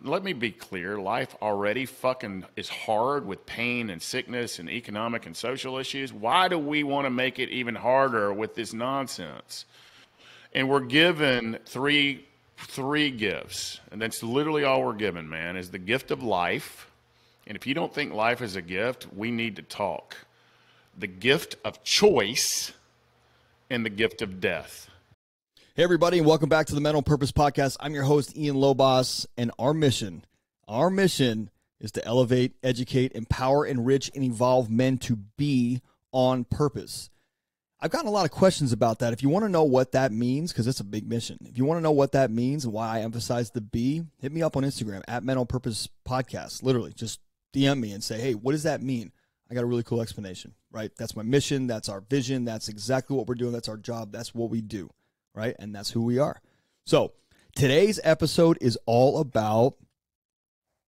Let me be clear. Life already fucking is hard with pain and sickness and economic and social issues. Why do we want to make it even harder with this nonsense? And we're given three gifts, and that's literally all we're given, man, is the gift of life. And if you don't think life is a gift, we need to talk. The gift of choice and the gift of death. Hey, everybody, and welcome back to the Mental Purpose Podcast. I'm your host, Ian Lobos, and our mission is to elevate, educate, empower, enrich, and evolve men to be on purpose. I've gotten a lot of questions about that. If you want to know what that means, because it's a big mission, if you want to know what that means and why I emphasize the be, hit me up on Instagram, at Mental Purpose Podcast. Literally, just DM me and say, hey, what does that mean? I got a really cool explanation, right? That's my mission. That's our vision. That's exactly what we're doing. That's our job. That's what we do. Right? And that's who we are. So today's episode is all about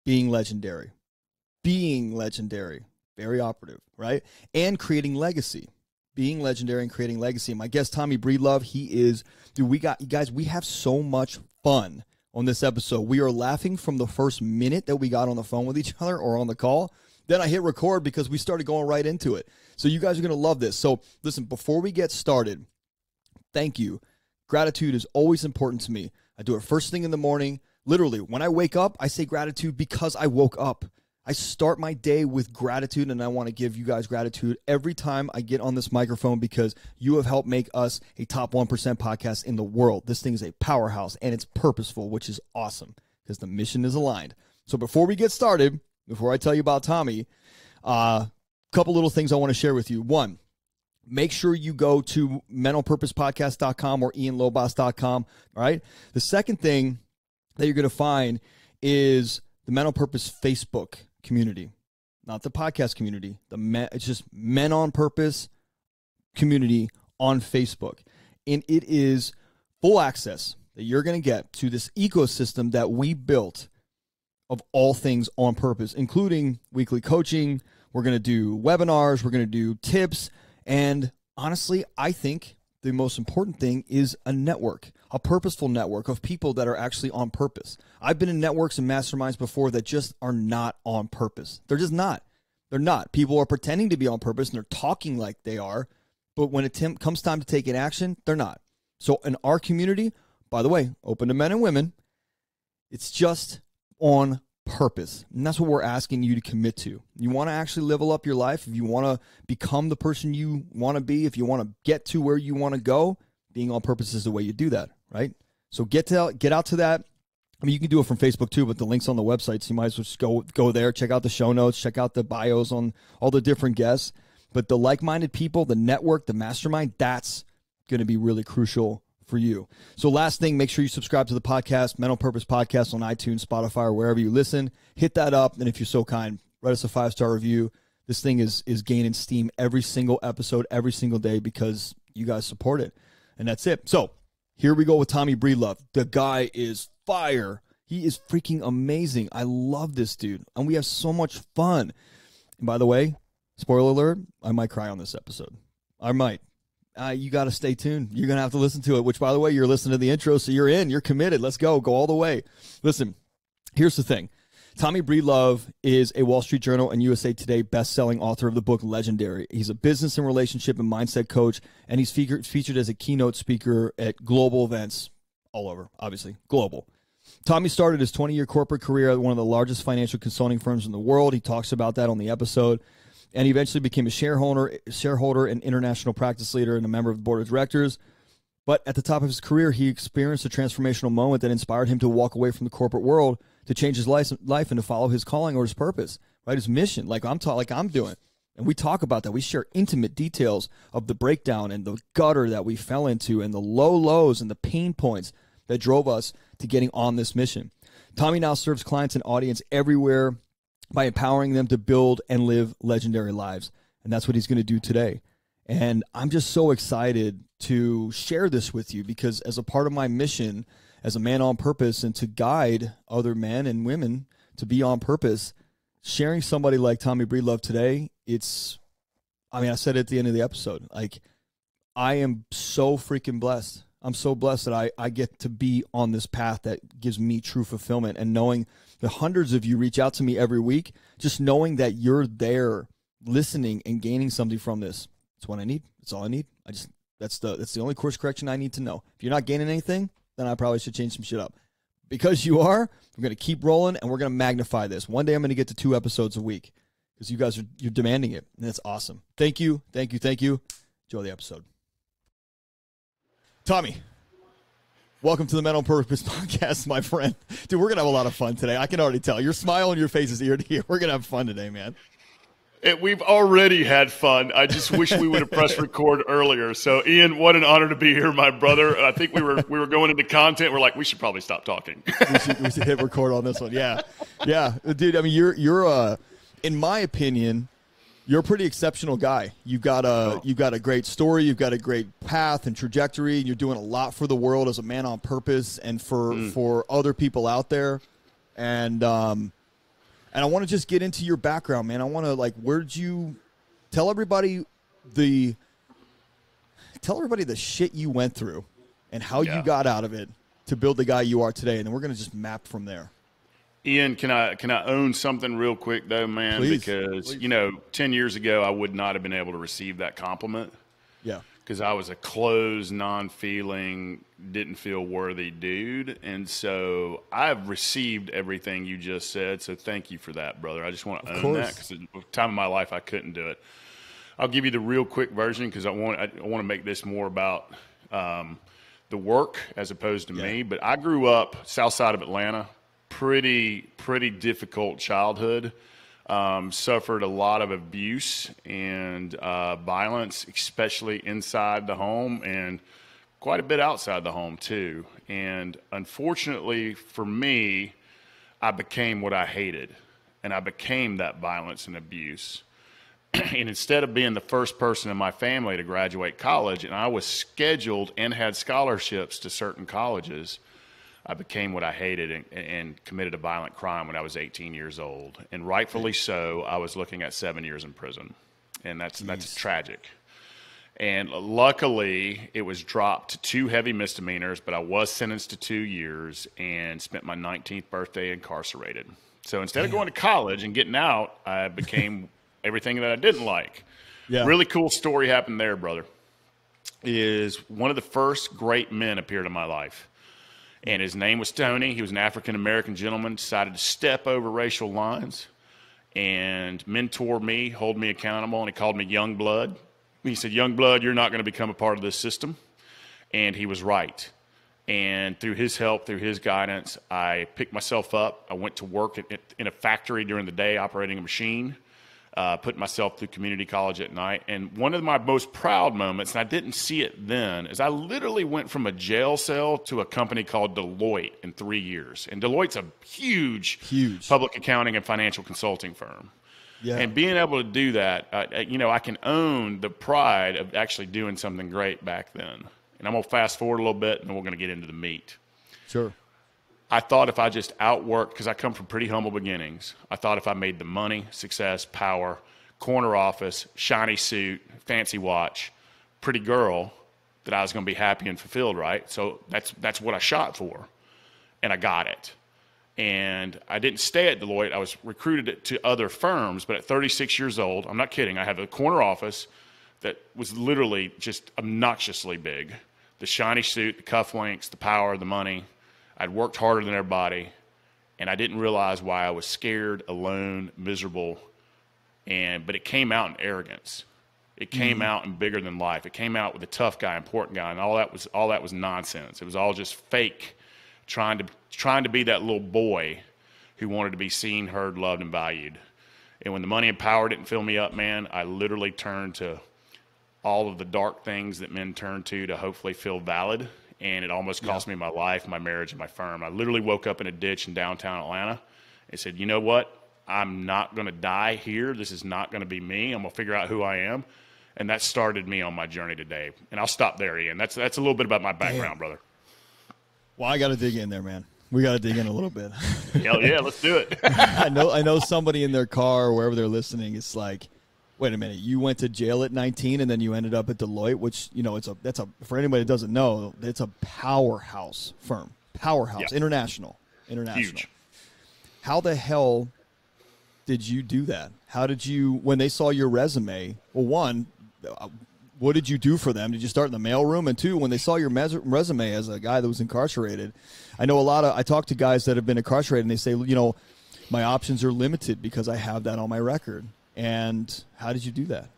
being legendary. Being legendary. Very operative, right? And creating legacy. Being legendary and creating legacy. My guest, Tommy Breedlove, we have so much fun on this episode. We are laughing from the first minute that we got on the phone with each other or on the call. Then I hit record because we started going right into it. So you guys are going to love this. So listen, before we get started, thank you. Gratitude is always important to me. I do it first thing in the morning. Literally, when I wake up, I say gratitude because I woke up. I start my day with gratitude, and I want to give you guys gratitude every time I get on this microphone because you have helped make us a top 1% podcast in the world. This thing is a powerhouse, and it's purposeful, which is awesome because the mission is aligned. So before we get started, before I tell you about Tommy, a couple little things I want to share with you. One, make sure you go to mentalpurposepodcast.com or ianlobos.com, all right? The second thing that you're going to find is the Mental Purpose Facebook community, not the podcast community. It's just Men on Purpose community on Facebook. And it is full access that you're going to get to this ecosystem that we built of all things on purpose, including weekly coaching. We're going to do webinars. We're going to do tips. And honestly, I think the most important thing is a network, a purposeful network of people that are actually on purpose. I've been in networks and masterminds before that just are not on purpose. They're just not. They're not. People are pretending to be on purpose and they're talking like they are, but when it comes time to take an action, they're not. So in our community, by the way, open to men and women, it's just on purpose. And that's what we're asking you to commit to. You want to actually level up your life, if you want to become the person you want to be, if you want to get to where you want to go, being on purpose is the way you do that, right? So get out to that. I mean, you can do it from Facebook too, but the link's on the website, so you might as well just go there, check out the show notes, check out the bios on all the different guests. But the like-minded people, the network, the mastermind, that's going to be really crucial for you. So last thing, make sure you subscribe to the podcast, Mental Purpose Podcast on iTunes, Spotify, or wherever you listen. Hit that up, and if you're so kind, write us a 5-star review. This thing is gaining steam every single episode, every single day because you guys support it. And that's it. So here we go with Tommy Breedlove. The guy is fire. He is freaking amazing. I love this dude, and we have so much fun. And by the way, spoiler alert, I might cry on this episode. I might. You got to stay tuned. You're going to have to listen to it, which, by the way, you're listening to the intro, so you're in. You're committed. Let's go. Go all the way. Listen, here's the thing. Tommy Breedlove is a Wall Street Journal and USA Today best-selling author of the book Legendary. He's a business and relationship and mindset coach, and he's featured as a keynote speaker at global events all over, obviously, global. Tommy started his 20-year corporate career at one of the largest financial consulting firms in the world. He talks about that on the episode. And he eventually became a shareholder and international practice leader and a member of the board of directors. But at the top of his career, he experienced a transformational moment that inspired him to walk away from the corporate world to change his life and to follow his calling or his purpose, right? His mission, like I'm doing. And we talk about that. We share intimate details of the breakdown and the gutter that we fell into and the low lows and the pain points that drove us to getting on this mission. Tommy now serves clients and audience everywhere by empowering them to build and live legendary lives. And that's what he's going to do today. And I'm just so excited to share this with you because as a part of my mission as a man on purpose and to guide other men and women to be on purpose, sharing somebody like Tommy Breedlove today, I said it at the end of the episode, like I am so freaking blessed. I'm so blessed that I get to be on this path that gives me true fulfillment and knowing the hundreds of you reach out to me every week, just knowing that you're there listening and gaining something from this. That's what I need. That's all I need. That's the only course correction I need to know. If you're not gaining anything, then I probably should change some shit up. Because you are, I'm going to keep rolling, and we're going to magnify this. One day I'm going to get to 2 episodes a week because you guys you're demanding it, and that's awesome. Thank you. Enjoy the episode. Tommy, welcome to the Mental Purpose Podcast, my friend. Dude, we're going to have a lot of fun today. I can already tell. Your smile on your face is ear to ear. We're going to have fun today, man. We've already had fun. I just wish we would have pressed record earlier. So, Ian, what an honor to be here, my brother. I think we were going into content. We're like, we should probably stop talking. we should hit record on this one. Yeah, dude. I mean, you're in my opinion, you're a pretty exceptional guy. You've got a great story. You've got a great path and trajectory. And you're doing a lot for the world as a man on purpose and for other people out there. And I want to just get into your background, man. I want to where'd you tell everybody the shit you went through and how you got out of it to build the guy you are today, and then we're gonna just map from there. Ian, can I own something real quick though, man? Please. Because 10 years ago I would not have been able to receive that compliment. Yeah. Because I was a closed, non-feeling, didn't feel worthy dude. And so I've received everything you just said. So thank you for that, brother. I just want to own that because at the time of my life, I couldn't do it. I'll give you the real quick version because I want to make this more about the work as opposed to me. But I grew up south side of Atlanta, pretty difficult childhood. Suffered a lot of abuse and violence, especially inside the home and quite a bit outside the home too. And unfortunately for me, I became what I hated, and I became that violence and abuse. And instead of being the first person in my family to graduate college, and I was scheduled and had scholarships to certain colleges, I became what I hated and committed a violent crime when I was 18 years old. And rightfully so, I was looking at 7 years in prison. And that's tragic. And luckily, it was dropped to 2 heavy misdemeanors, but I was sentenced to 2 years and spent my 19th birthday incarcerated. So instead of going to college and getting out, I became everything that I didn't like. Yeah. Really cool story happened there, brother, is one of the first great men appeared in my life. And his name was Tony. He was an African-American gentleman, decided to step over racial lines and mentor me, hold me accountable, and he called me young blood. He said, young blood, you're not going to become a part of this system. And he was right. And through his help, through his guidance, I picked myself up. I went to work in a factory during the day operating a machine. Put myself through community college at night. And one of my most proud moments, and I didn't see it then, is I literally went from a jail cell to a company called Deloitte in 3 years. And Deloitte's a huge public accounting and financial consulting firm. Yeah. And being able to do that, I can own the pride of actually doing something great back then. And I'm going to fast forward a little bit, and then we're going to get into the meat. Sure. I thought if I just outworked, because I come from pretty humble beginnings, I thought if I made the money, success, power, corner office, shiny suit, fancy watch, pretty girl, that I was going to be happy and fulfilled, right? So that's what I shot for, and I got it. And I didn't stay at Deloitte. I was recruited to other firms, but at 36 years old, I'm not kidding, I have a corner office that was literally just obnoxiously big. The shiny suit, the cufflinks, the power, the money. I'd worked harder than everybody, and I didn't realize why I was scared, alone, miserable, but it came out in arrogance. It came out in bigger than life. It came out with a tough guy, important guy, and all that was nonsense. It was all just fake, trying to be that little boy who wanted to be seen, heard, loved, and valued. And when the money and power didn't fill me up, man, I literally turned to all of the dark things that men turn to hopefully feel valid. And it almost cost me my life, my marriage, and my firm. I literally woke up in a ditch in downtown Atlanta and said, you know what? I'm not going to die here. This is not going to be me. I'm going to figure out who I am. And that started me on my journey today. And I'll stop there, Ian. That's a little bit about my background, brother. Well, I got to dig in there, man. We got to dig in a little bit. Hell yeah, let's do it. I know somebody in their car or wherever they're listening is like, wait a minute, you went to jail at 19 and then you ended up at Deloitte, which, that's for anybody that doesn't know, it's a powerhouse firm. Powerhouse, international. Huge. How the hell did you do that? How did you, when they saw your resume, well, one, what did you do for them? Did you start in the mailroom? And two, when they saw your resume as a guy that was incarcerated, I know I talk to guys that have been incarcerated and they say, you know, my options are limited because I have that on my record. And how did you do that?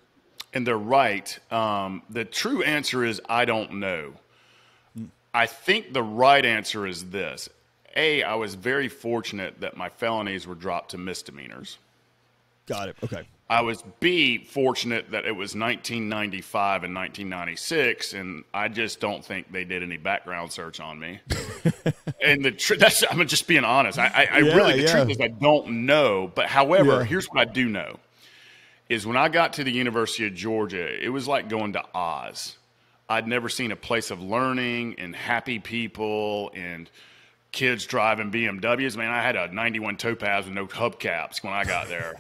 And they're right. The true answer is I don't know. I think the right answer is this. A, I was very fortunate that my felonies were dropped to misdemeanors. Got it. Okay. I was B, fortunate that it was 1995 and 1996, and I just don't think they did any background search on me. And I'm just being honest. The truth is I don't know. But however, here's what I do know, is when I got to the University of Georgia, it was like going to Oz. I'd never seen a place of learning and happy people and kids driving BMWs. Man, I had a 91 Topaz with no hubcaps when I got there.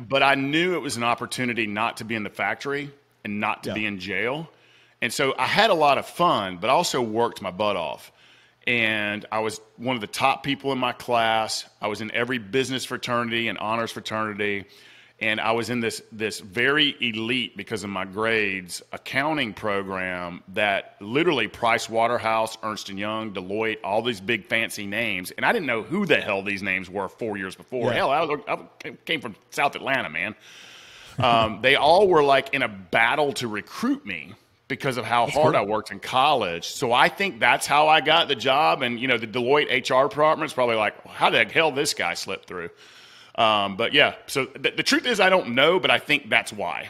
But I knew it was an opportunity not to be in the factory and not to be in jail. And so I had a lot of fun, but I also worked my butt off. And I was one of the top people in my class. I was in every business fraternity and honors fraternity. And I was in this very elite, because of my grades, accounting program that literally Price Waterhouse, Ernst & Young, Deloitte, all these big fancy names. And I didn't know who the hell these names were 4 years before. Yeah. Hell, I came from South Atlanta, man. They all were like in a battle to recruit me because of how hard I worked in college. So I think that's how I got the job. And, you know, the Deloitte HR department's probably like, well, how the hell this guy slipped through? But yeah, so the truth is I don't know, but I think that's why.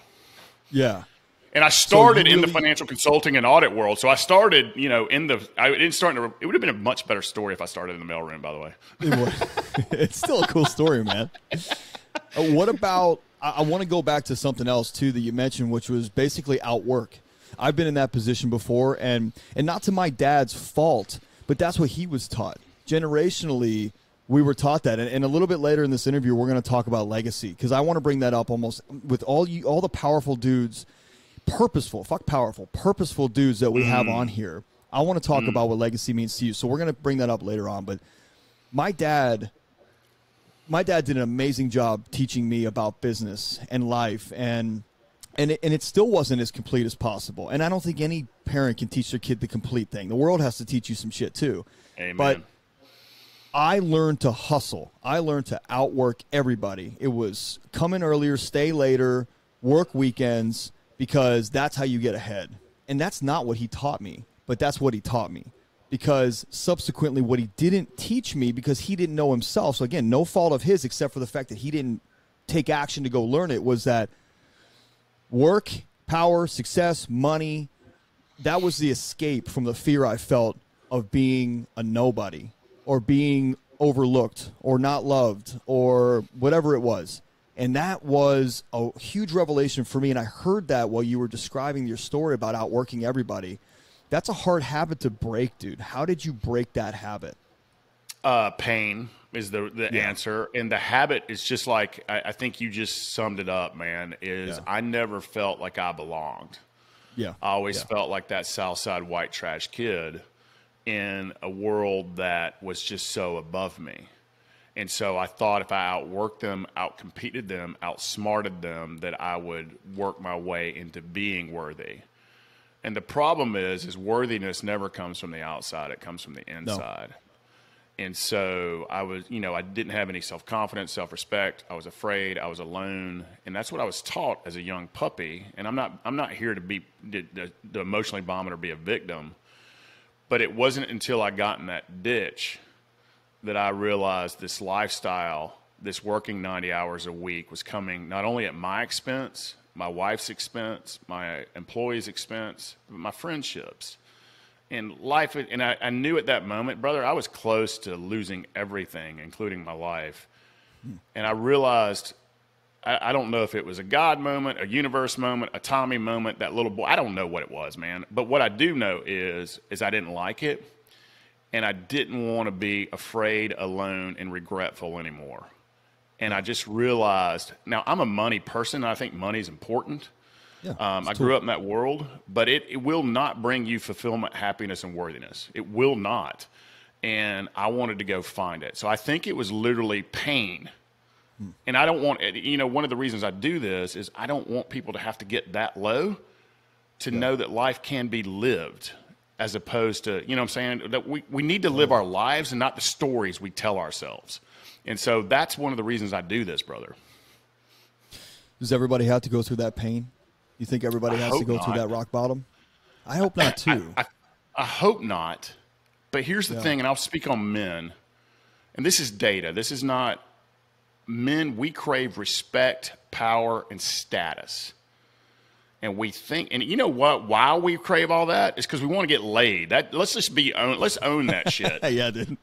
Yeah. And I started in the financial consulting and audit world. So I started, you know, it would have been a much better story if I started in the mailroom, by the way. It would. It's still a cool story, man. What about, I want to go back to something else too that you mentioned, which was basically outwork. I've been in that position before, and not to my dad's fault, but that's what he was taught. Generationally, we were taught that. And a little bit later in this interview, we're going to talk about legacy, because I want to bring that up almost with all the powerful dudes, purposeful dudes that we have on here. I want to talk about what legacy means to you. So we're going to bring that up later on. But my dad did an amazing job teaching me about business and life, and it still wasn't as complete as possible. And I don't think any parent can teach their kid the complete thing. The world has to teach you some shit too. Amen. But I learned to hustle. I learned to outwork everybody. It was come in earlier, stay later, work weekends, because that's how you get ahead. And that's not what he taught me, but that's what he taught me. Because subsequently what he didn't teach me, because he didn't know himself, so again, no fault of his except for the fact that he didn't take action to go learn it, was that work, power, success, money, that was the escape from the fear I felt of being a nobody, or being overlooked, or not loved, or whatever it was. And that was a huge revelation for me. And I heard that while you were describing your story about outworking everybody. That's a hard habit to break, dude. How did you break that habit? Pain is the answer. And the habit is just like, I think you just summed it up, man, is I never felt like I belonged. Yeah. I always felt like that Southside white trash kid in a world that was just so above me. And so I thought if I outworked them, outcompeted them, outsmarted them, that I would work my way into being worthy. And the problem is worthiness never comes from the outside. It comes from the inside. No. And so I was, I didn't have any self-confidence, self-respect. I was afraid. I was alone. And that's what I was taught as a young puppy. And I'm not here to be to emotionally vomit or be a victim. But it wasn't until I got in that ditch that I realized this lifestyle, this working 90 hours a week, was coming not only at my expense, my wife's expense, my employees' expense, but my friendships. And life, and I knew at that moment, brother, I was close to losing everything, including my life. And I realized, I don't know if it was a God moment, a universe moment, a Tommy moment, that little boy, I don't know what it was, man. But what I do know is I didn't like it. And I didn't want to be afraid, alone, and regretful anymore. And I just realized, now I'm a money person. And I think money is important. Yeah, I grew up in that world, but it will not bring you fulfillment, happiness, and worthiness. It will not. and I wanted to go find it. So I think it was literally pain. And I don't want, one of the reasons I do this is I don't want people to have to get that low to know that life can be lived, as opposed to, you know what I'm saying, that we need to live our lives and not the stories we tell ourselves. And so that's one of the reasons I do this, brother. Does everybody have to go through that pain? You think everybody has to go through that rock bottom? I hope not, too. I hope not. But here's the thing, and I'll speak on men. And this is data. This is not men. We crave respect, power, and status. And we think, and you know what? Why we crave all that is because we want to get laid. Let's own that shit. Yeah, dude.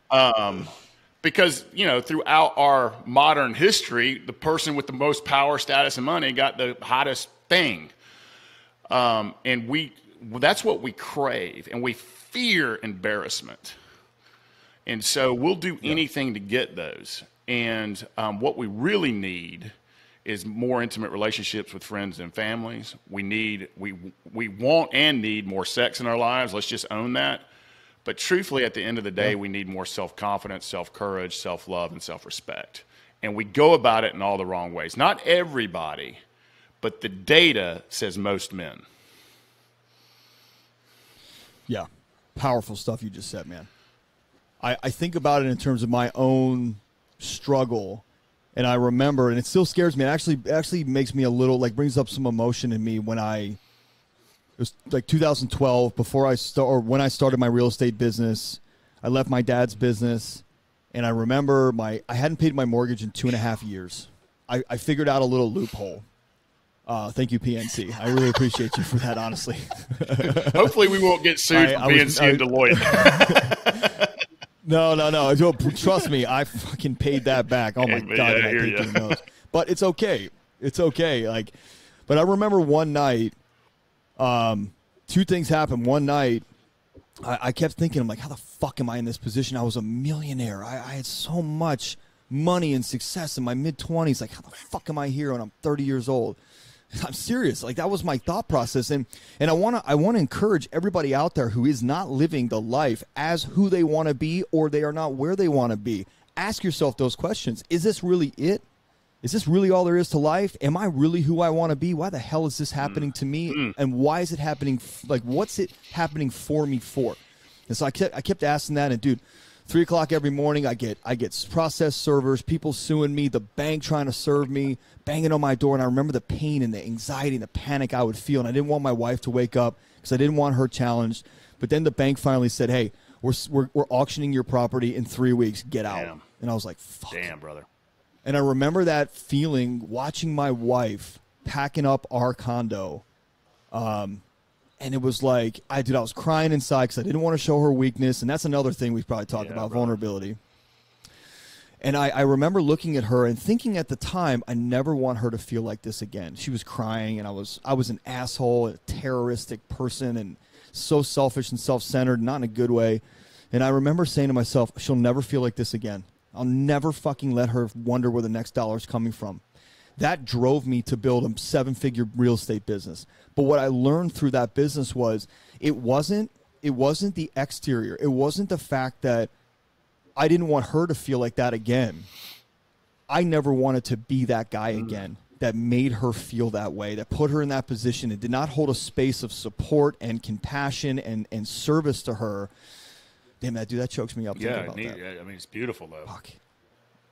Because, throughout our modern history, the person with the most power, status, and money got the hottest thing. And that's what we crave, and we fear embarrassment. And so we'll do anything to get those. And what we really need is more intimate relationships with friends and families. We want and need more sex in our lives. Let's just own that. But truthfully, at the end of the day, we need more self-confidence, self-courage, self-love, and self-respect. And we go about it in all the wrong ways. Not everybody, but the data says most men. Yeah. Powerful stuff you just said, man. I think about it in terms of my own struggle, and I remember, and it still scares me. It actually makes me a little, brings up some emotion in me when it was 2012, when I started my real estate business. I left my dad's business, and I remember I hadn't paid my mortgage in 2.5 years. I figured out a little loophole. Thank you, PNC. I really appreciate you for that, honestly. Hopefully we won't get sued for PNC and Deloitte. No. Trust me, I fucking paid that back. Oh, my God. I paid through the nose. But it's okay. It's okay. But I remember one night, two things happened. One night, I kept thinking, I'm like, how the fuck am I in this position? I was a millionaire. I had so much money and success in my mid-20s. Like, how the fuck am I here when I'm 30 years old? I'm serious. That was my thought process. And I want to encourage everybody out there who is not living the life as who they want to be, or they are not where they want to be. Ask yourself those questions. Is this really it? Is this really all there is to life? Am I really who I want to be? Why the hell is this happening to me? And why is it happening? What's it happening for me for? And so I kept asking that. And dude, 3 o'clock every morning, I get processed servers, people suing me, the bank trying to serve me, banging on my door. And I remember the pain and the anxiety and the panic I would feel. And I didn't want my wife to wake up because I didn't want her challenged. But then the bank finally said, hey, we're auctioning your property in 3 weeks. Get out. Damn. And I was like, fuck. Damn, brother. And I remember that feeling, watching my wife packing up our condo. And it was like, I was crying inside because I didn't want to show her weakness. And that's another thing we've probably talked about, vulnerability. And I remember looking at her and thinking at the time, I never want her to feel like this again. She was crying, and I was an asshole, a terroristic person, and so selfish and self-centered, not in a good way. And I remember saying to myself, she'll never feel like this again. I'll never fucking let her wonder where the next dollar's coming from. That drove me to build a 7-figure real estate business. But what I learned through that business was it wasn't the exterior. It wasn't the fact that I didn't want her to feel like that again. I never wanted to be that guy again that made her feel that way, that put her in that position and did not hold a space of support and compassion and service to her. Damn, that chokes me up. Yeah, about that. I mean, it's beautiful, though. Fuck.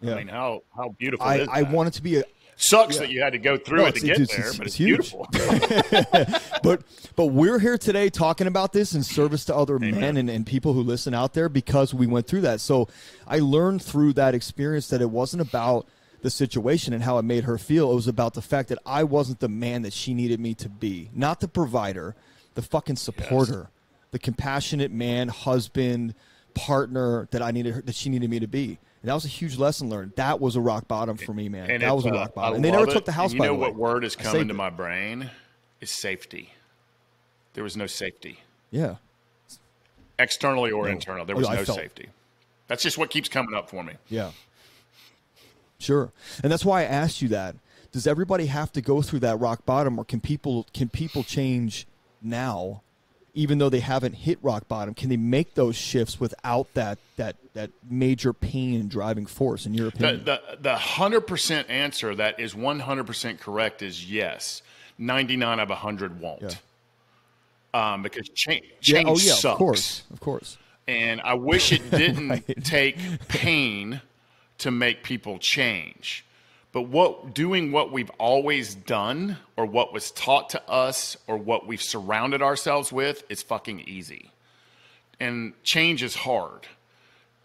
Yeah. I mean, how beautiful is that? I want it to be Sucks that you had to go through it to get there, but it's huge. beautiful. but we're here today talking about this in service to other men and people who listen out there because we went through that. So I learned through that experience that it wasn't about the situation and how it made her feel. It was about the fact that I wasn't the man that she needed me to be, not the provider, the fucking supporter, the compassionate man, husband, partner that she needed me to be. And that was a huge lesson learned. That was a rock bottom for me, man. And that was a rock bottom. And they never took the house, by the way. You know what word is coming to my brain? Is safety. There was no safety. Yeah. Externally or internal. There was no safety. That's just what keeps coming up for me. Yeah. Sure. And that's why I asked you that. Does everybody have to go through that rock bottom, or can people change now even though they haven't hit rock bottom, can they make those shifts without that major pain and driving force, in your opinion? The 100% answer that is 100% correct is yes. 99 of 100 won't. Because change sucks. Of course. And I wish it didn't take pain to make people change. But doing what we've always done, or what was taught to us, or what we've surrounded ourselves with, is fucking easy. And change is hard.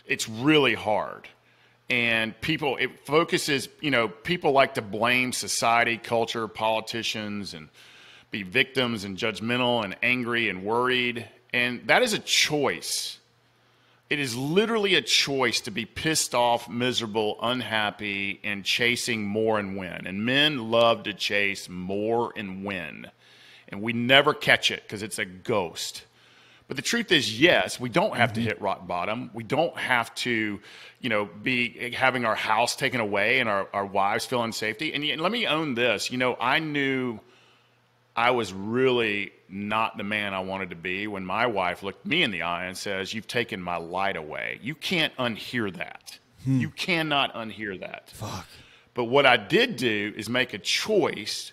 It's really hard. And it focuses, people like to blame society, culture, politicians, and be victims and judgmental and angry and worried. And that is a choice. It is literally a choice to be pissed off, miserable, unhappy, and chasing more and win. And men love to chase more and win. And we never catch it because it's a ghost. But the truth is, yes, we don't have to hit rock bottom. We don't have to, be having our house taken away and our wives feel unsafety. And let me own this. I knew I was really not the man I wanted to be when my wife looked me in the eye and says, "You've taken my light away." You can't unhear that. You cannot unhear that. Fuck. But what I did do is make a choice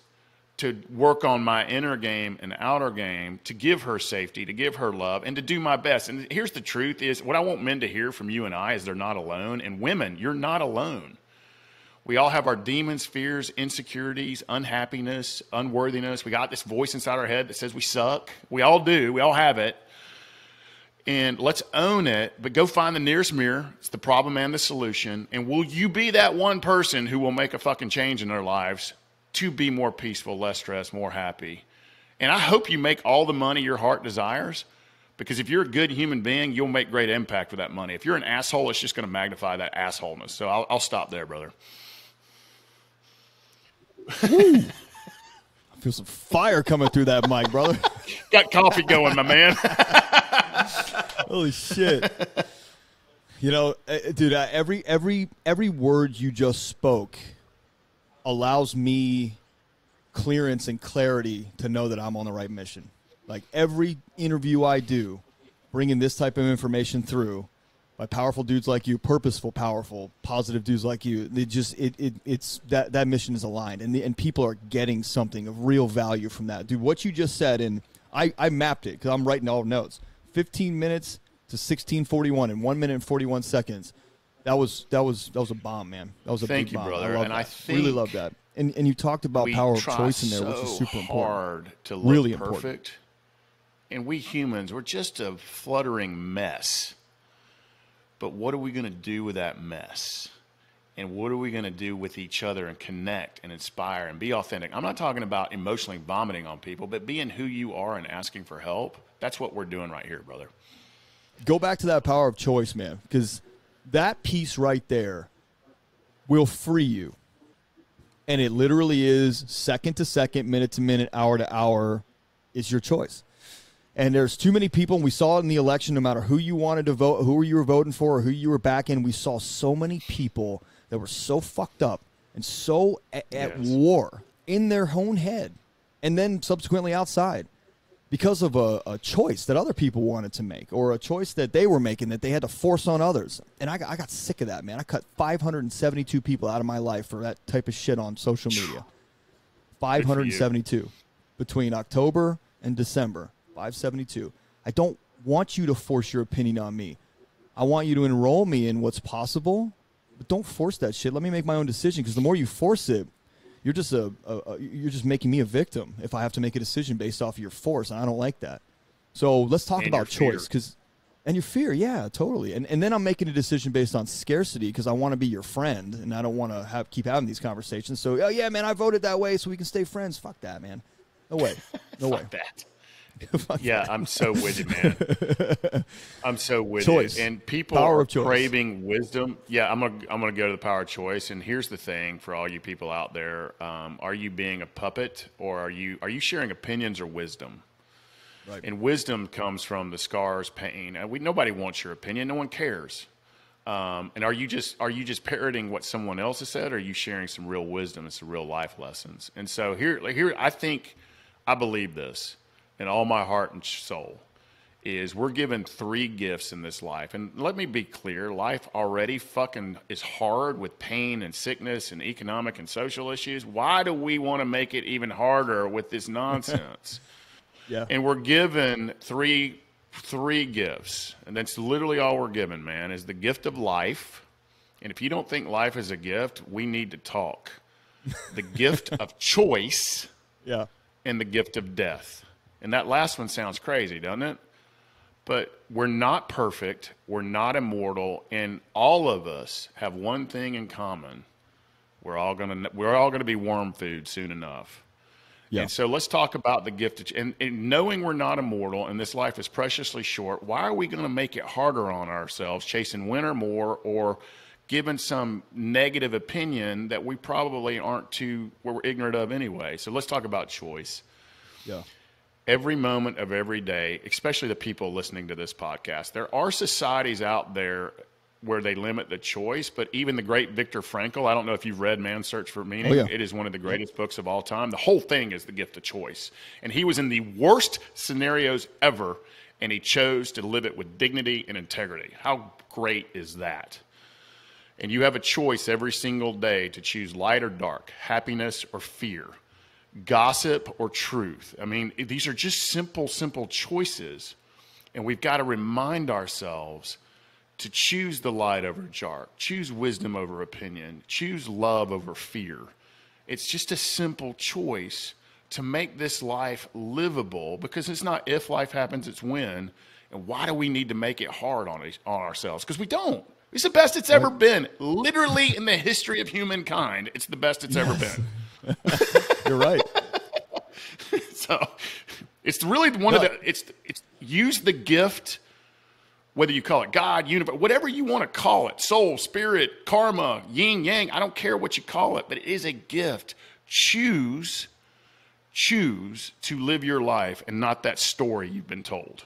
to work on my inner game and outer game, to give her safety, to give her love, and to do my best. And here's the truth is, what I want men to hear from you and I is they're not alone. And women, you're not alone. We all have our demons, fears, insecurities, unhappiness, unworthiness. We got this voice inside our head that says we suck. We all do. We all have it. And let's own it, but go find the nearest mirror. It's the problem and the solution. And will you be that one person who will make a fucking change in their lives to be more peaceful, less stressed, more happy? And I hope you make all the money your heart desires, because if you're a good human being, you'll make great impact with that money. If you're an asshole, it's just going to magnify that assholeness. So I'll stop there, brother. I feel some fire coming through that mic, brother. Got coffee going, my man. Holy shit. Dude, every word you just spoke allows me clearance and clarity to know that I'm on the right mission. Like every interview I do, bringing this type of information through by powerful dudes like you, purposeful, powerful, positive dudes like you, it's that mission is aligned, and people are getting something of real value from that. Dude, what you just said, and I mapped it because I'm writing all notes. 15 minutes to 16:41 in 1 minute and 41 seconds. That was a bomb, man. That was a big bomb. Brother. I really love that. And you talked about power of choice in there, which is super important. Hard to look really perfect. Important. And we humans, we're just a fluttering mess. But what are we going to do with that mess? And what are we going to do with each other and connect and inspire and be authentic? I'm not talking about emotionally vomiting on people, but being who you are and asking for help. That's what we're doing right here, brother. Go back to that power of choice, man, because that piece right there will free you. And it literally is second to second, minute to minute, hour to hour is your choice. And there's too many people, and we saw it in the election, no matter who you wanted to vote, who you were voting for, or who you were backing, we saw so many people that were so fucked up and so at war in their own head, and then subsequently outside, because of a choice that other people wanted to make, or a choice that they were making that they had to force on others. And I got sick of that, man. I cut 572 people out of my life for that type of shit on social media. 572 between October and December. 572. I don't want you to force your opinion on me. I want you to enroll me in what's possible, but don't force that shit. Let me make my own decision, because the more you force it, you're just you're just making me a victim if I have to make a decision based off of your force, and I don't like that. So let's talk about choice, and your fear, yeah, totally. And then I'm making a decision based on scarcity, because I want to be your friend, and I don't want to keep having these conversations. So, oh yeah, man, I voted that way so we can stay friends. Fuck that, man. No way. No way. Fuck that. Yeah, I'm so with you, man. I'm so with choice. You. And people are craving wisdom. Yeah, I'm gonna go to the power of choice. And here's the thing for all you people out there: are you being a puppet, or are you sharing opinions or wisdom? Right. And wisdom comes from the scars, pain. Nobody wants your opinion. No one cares. And are you just parroting what someone else has said, or are you sharing some real wisdom and some real life lessons? And so here, I believe this. in all my heart and soul is we're given three gifts in this life. And let me be clear, life already fucking is hard with pain and sickness and economic and social issues. Why do we want to make it even harder with this nonsense? Yeah. And we're given three gifts. And that's literally all we're given, man, is the gift of life. And if you don't think life is a gift, we need to talk. The gift of choice. Yeah. And the gift of death. And that last one sounds crazy, doesn't it? But we're not perfect, we're not immortal, and all of us have one thing in common. We're all gonna be worm food soon enough. Yeah. And so let's talk about the gift of, and knowing we're not immortal and this life is preciously short, why are we gonna make it harder on ourselves, chasing winner more, or giving some negative opinion that we probably we're ignorant of anyway? So let's talk about choice. Yeah. Every moment of every day, especially the people listening to this podcast, there are societies out there where they limit the choice, but even the great Viktor Frankl, I don't know if you've read Man's Search for Meaning. Oh, yeah. It is one of the greatest books of all time. The whole thing is the gift of choice. And he was in the worst scenarios ever, and he chose to live it with dignity and integrity. How great is that? And you have a choice every single day to choose light or dark, happiness or fear, gossip or truth. I mean, these are just simple choices. And we've got to remind ourselves to choose the light over dark, choose wisdom over opinion, choose love over fear. It's just a simple choice to make this life livable, because it's not if life happens, it's when. And why do we need to make it hard on ourselves? Because we don't. It's the best it's ever been. Literally in the history of humankind, it's the best it's ever been. You're right. So it's really one of the, it's use the gift, whether you call it God, universe, whatever you want to call it, soul, spirit, karma, yin, yang, I don't care what you call it, but it is a gift. Choose to live your life and not that story you've been told.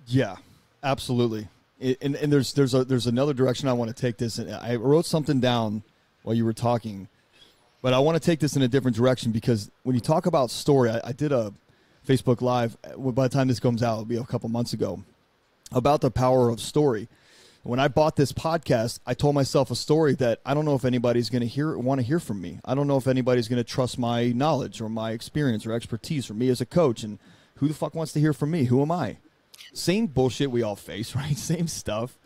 Yeah, absolutely. And there's another direction I want to take this. And I wrote something down while you were talking, but I want to take this in a different direction, because when you talk about story, I did a Facebook Live, by the time this comes out, it'll be a couple months ago, about the power of story. When I bought this podcast, I told myself a story that I don't know if anybody's going to want to hear from me. I don't know if anybody's going to trust my knowledge or my experience or expertise or me as a coach. And who the fuck wants to hear from me? Who am I? Same bullshit we all face, right? Same stuff.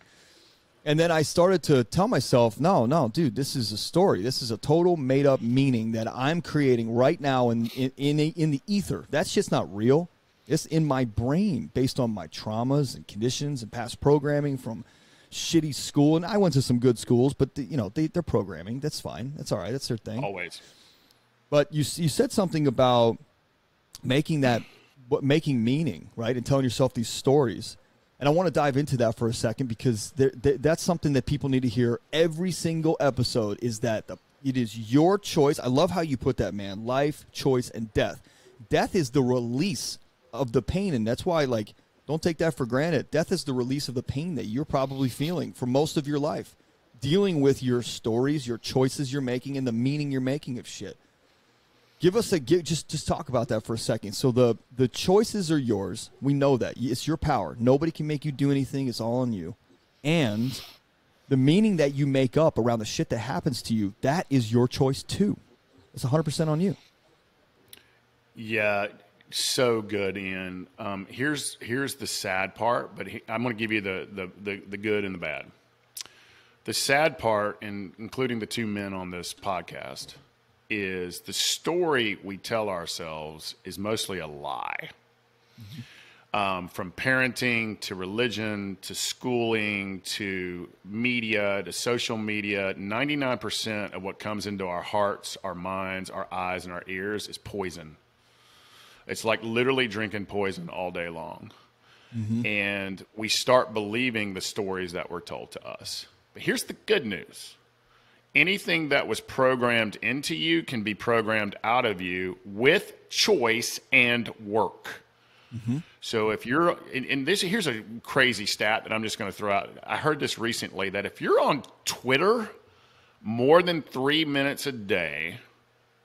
And then I started to tell myself, no, dude, this is a story. This is a total made-up meaning that I'm creating right now in the ether. That's just not real. It's in my brain based on my traumas and conditions and past programming from shitty school. And I went to some good schools, but they're programming. That's fine. That's all right. That's their thing. Always. But you said something about making meaning, right, and telling yourself these stories. And I want to dive into that for a second, because that's something that people need to hear every single episode, is that it is your choice. I love how you put that, man. Life, choice, and death. Death is the release of the pain, and that's why, don't take that for granted. Death is the release of the pain that you're probably feeling for most of your life, dealing with your stories, your choices you're making, and the meaning you're making of shit. Just talk about that for a second. So the choices are yours. We know that. It's your power. Nobody can make you do anything. It's all on you. And the meaning that you make up around the shit that happens to you, that is your choice too. It's 100% on you. Yeah, so good, Ian. Here's the sad part, but I'm going to give you the good and the bad. The sad part, and including the two men on this podcast, is the story we tell ourselves is mostly a lie. Mm-hmm. From parenting to religion to schooling to media to social media, 99% of what comes into our hearts, our minds, our eyes, and our ears is poison. It's like literally drinking poison all day long. Mm-hmm. And we start believing the stories that were told to us. But here's the good news. Anything that was programmed into you can be programmed out of you with choice and work. Mm-hmm. So if you're, here's a crazy stat that I'm just going to throw out. I heard this recently, that if you're on Twitter more than 3 minutes a day,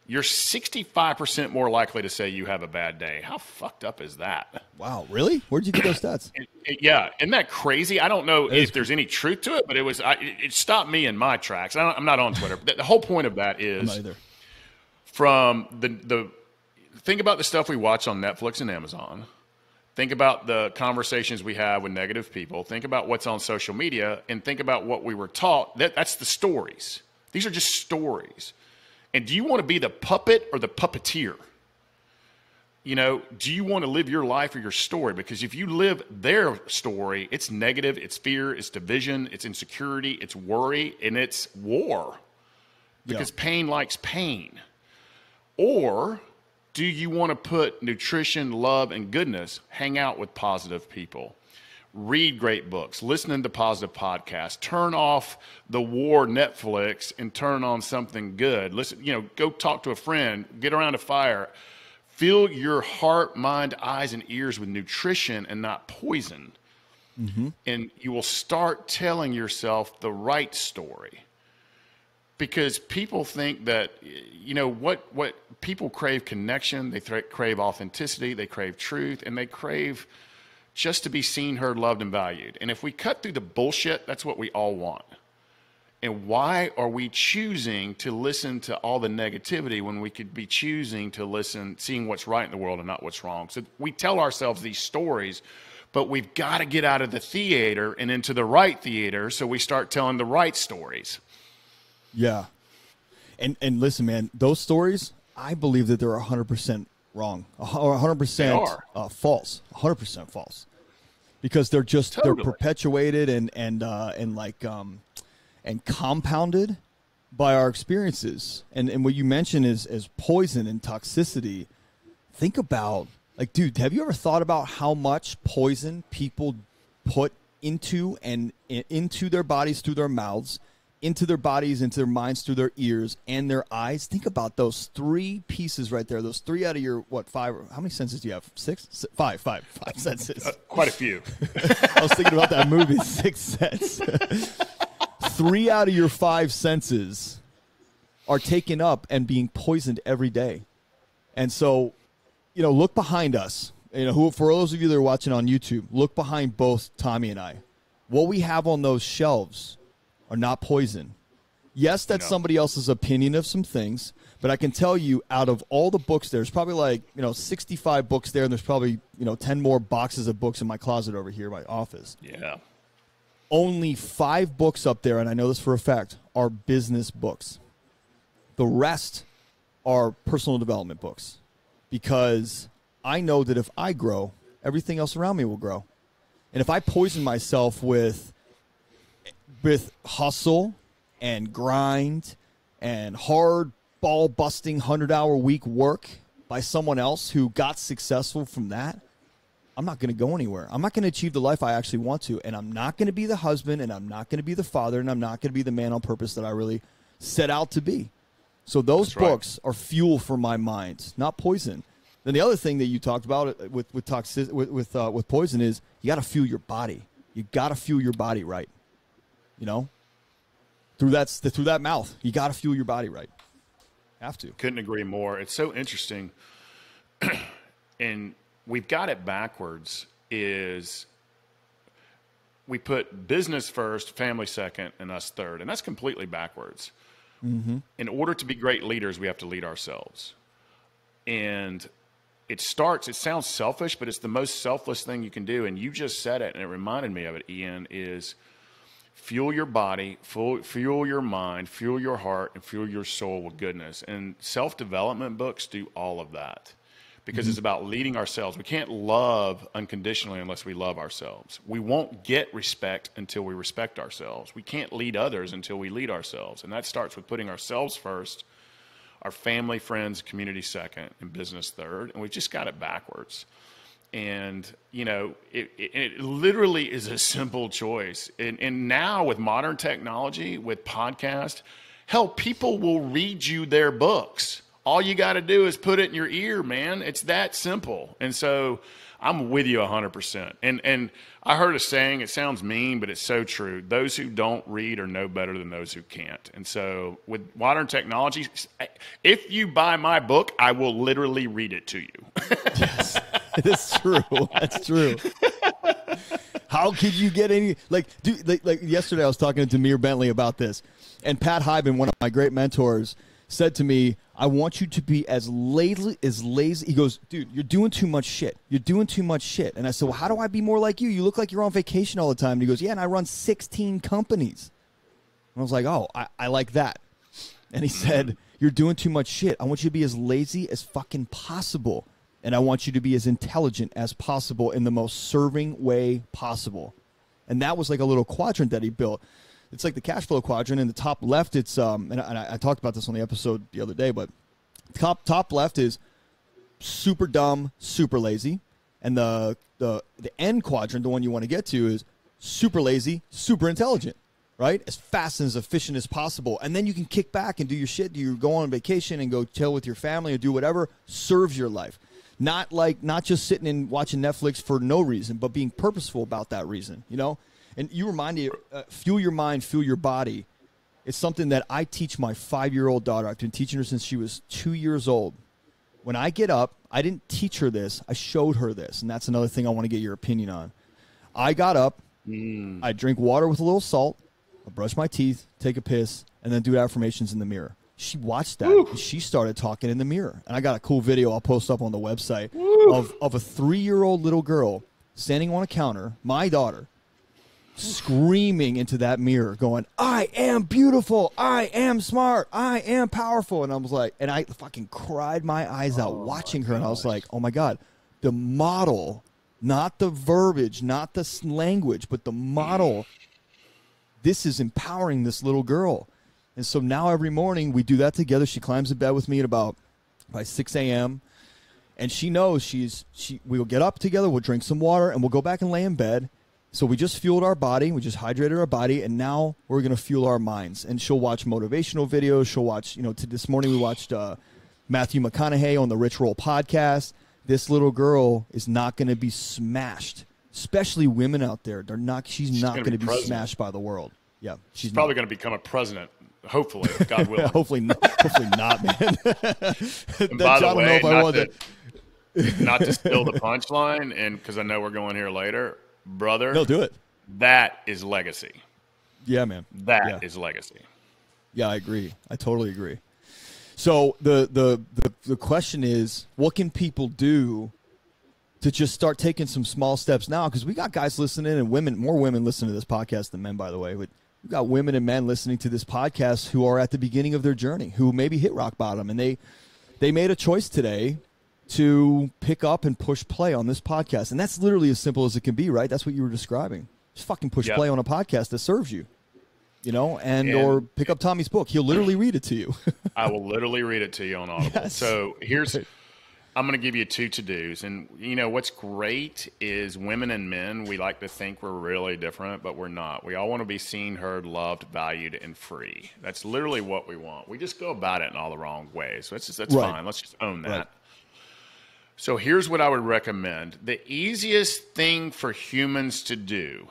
you're 65% more likely to say you have a bad day. How fucked up is that? Wow, really? Where'd you get those stats? Yeah, isn't that crazy? I don't know if there's any truth to it, but it stopped me in my tracks. I'm not on Twitter. But the whole point of that is from the think about the stuff we watch on Netflix and Amazon. Think about the conversations we have with negative people. Think about what's on social media, and think about what we were taught. That's the stories. These are just stories. And do you want to be the puppet or the puppeteer? Do you want to live your life or your story? Because if you live their story, it's negative, it's fear, it's division, it's insecurity, it's worry, and it's war. Because pain likes pain. Or do you want to put nutrition, love, and goodness, hang out with positive people? Read great books, listen to positive podcasts, turn off the war Netflix and turn on something good. Listen, go talk to a friend, get around a fire. Fill your heart, mind, eyes, and ears with nutrition and not poison. Mm-hmm. And you will start telling yourself the right story. Because people think that, what people crave connection, they crave authenticity, they crave truth, and they crave just to be seen, heard, loved, and valued. And if we cut through the bullshit, that's what we all want. And why are we choosing to listen to all the negativity when we could be choosing to listen, seeing what's right in the world and not what's wrong? So we tell ourselves these stories, but we've got to get out of the theater and into the right theater so we start telling the right stories. Yeah. And listen, man, those stories, I believe that they're 100% wrong, or 100% false, 100% false, because they're just they're perpetuated and compounded by our experiences. And what you mentioned is poison and toxicity. Think about, dude, have you ever thought about how much poison people put into their bodies through their mouths, into their bodies, into their minds, through their ears and their eyes? Think about those three pieces right there. Those three out of your, five, how many senses do you have? Five senses. Quite a few. I was thinking about that movie, Sixth Sense. 3 out of your 5 senses are taken up and being poisoned every day. And so, look behind us. For those of you that are watching on YouTube, look behind both Tommy and I. What we have on those shelves are not poison. Yes, that's somebody else's opinion of some things, but I can tell you, out of all the books, there's probably 65 books there, and there's probably 10 more boxes of books in my closet over here in my office. Yeah. Only 5 books up there, and I know this for a fact, are business books. The rest are personal development books, because I know that if I grow, everything else around me will grow. And if I poison myself with hustle and grind and hard ball busting 100-hour week work by someone else who got successful from that, I'm not going to go anywhere. I'm not going to achieve the life I actually want to, and I'm not going to be the husband, and I'm not going to be the father, and I'm not going to be the man on purpose that I really set out to be. So those books are fuel for my mind, not poison. Then the other thing that you talked about with poison is you got to fuel your body. You got to fuel your body right. Through that mouth, you got to fuel your body right. Have to. Couldn't agree more. It's so interesting. And we've got it backwards. Is we put business first, family second, and us third. And that's completely backwards. Mm-hmm. In order to be great leaders, we have to lead ourselves. And it sounds selfish, but it's the most selfless thing you can do. And you just said it, and it reminded me of it, Ian, is fuel your body, fuel your mind, fuel your heart, and fuel your soul with goodness. And self-development books do all of that, because it's about leading ourselves. We can't love unconditionally unless we love ourselves. We won't get respect until we respect ourselves. We can't lead others until we lead ourselves. And that starts with putting ourselves first, our family, friends, community second, and business third. And we've just got it backwards. And, it literally is a simple choice. And now with modern technology, with podcasts, hell, people will read you their books All you got to do is put it in your ear, man. It's that simple. And so I'm with you 100%. And I heard a saying, it sounds mean, but it's so true. Those who don't read are no better than those who can't. And so with modern technology, if you buy my book, I will literally read it to you. Yes, it's true. That's true. How could you get any, like yesterday I was talking to Demir Bentley about this, and Pat Hyben, one of my great mentors, said to me, I want you to be as lazy. He goes, dude, you're doing too much shit. You're doing too much shit. And I said, well, how do I be more like you? You look like you're on vacation all the time. And he goes, yeah, and I run 16 companies. And I was like, oh, I like that. And he said, you're doing too much shit. I want you to be as lazy as fucking possible. And I want you to be as intelligent as possible in the most serving way possible. And that was like a little quadrant that he built. It's like the cash flow quadrant. In the top left, it's and I talked about this on the episode the other day, but top left is super dumb, super lazy, and the end quadrant, the one you want to get to, is super lazy, super intelligent, right? As fast and as efficient as possible, and then you can kick back and do your shit. You go on vacation and go chill with your family or do whatever serves your life. Not just sitting and watching Netflix for no reason, but being purposeful about that reason, you know? And you remind me, fuel your mind, fuel your body. It's something that I teach my 5-year-old daughter. I've been teaching her since she was 2 years old. When I get up, I didn't teach her this. I showed her this. And that's another thing I want to get your opinion on. I got up. I drink water with a little salt. I brush my teeth, take a piss, and then do affirmations in the mirror. She watched that. And she started talking in the mirror. And I got a cool video I'll post up on the website of a 3-year-old little girl standing on a counter, my daughter, screaming into that mirror, going, I am beautiful, I am smart, I am powerful. And I was like, and I fucking cried my eyes out watching her. And I was like, oh my God, the model, not the verbiage, not the language, but the model. This is empowering this little girl. And so now every morning we do that together. She climbs in bed with me at about by 6 a.m. And she knows we'll get up together, we'll drink some water, and we'll go back and lay in bed. So we just fueled our body, we just hydrated our body, and now we're going to fuel our minds. And she'll watch motivational videos. She'll watch, this morning we watched Matthew McConaughey on the Rich Roll podcast. This little girl is not going to be smashed, especially women out there. She's not going to be smashed by the world. Yeah, she's probably going to become a president, hopefully, God willing. Hopefully not, man. And by the way, not to steal the punchline, and because I know we're going here later, brother. No, do it. That is legacy. Yeah, man. That is legacy. Yeah, I agree. I totally agree. So the question is, what can people do to just start taking some small steps now? Because we got guys listening and more women listening to this podcast than men, by the way. But we got women and men listening to this podcast who are at the beginning of their journey, who maybe hit rock bottom, and they made a choice today to pick up and push play on this podcast. And that's literally as simple as it can be, right? That's what you were describing. Just fucking push play on a podcast that serves you, and or pick up Tommy's book. He'll literally read it to you. I will literally read it to you on Audible. Yes. So I'm going to give you 2 to-dos. And, what's great is women and men, we like to think we're really different, but we're not. We all want to be seen, heard, loved, valued, and free. That's literally what we want. We just go about it in all the wrong ways. So that's right. Fine. Let's just own that. Right. So here's what I would recommend. The easiest thing for humans to do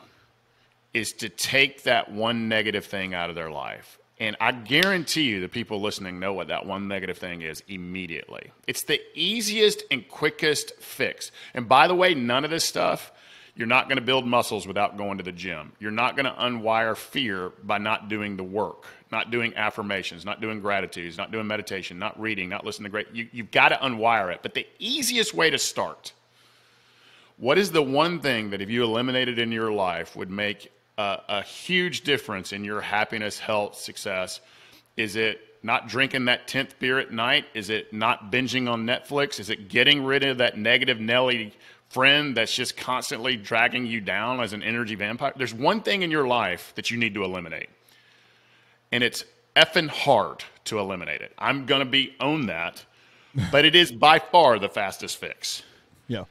is to take that one negative thing out of their life. And I guarantee you the people listening know what that one negative thing is immediately. It's the easiest and quickest fix. And by the way, none of this stuff, you're not going to build muscles without going to the gym. You're not going to unwire fear by not doing the work, not doing affirmations, not doing gratitudes, not doing meditation, not reading, not listening to you've got to unwire it. But the easiest way to start, what is the one thing that if you eliminated in your life would make a huge difference in your happiness, health, success? Is it not drinking that 10th beer at night? Is it not binging on Netflix? Is it getting rid of that negative Nelly friend that's just constantly dragging you down as an energy vampire? There's one thing in your life that you need to eliminate, and it's effing hard to eliminate it. I'm going to own that, but it is by far the fastest fix. Yeah.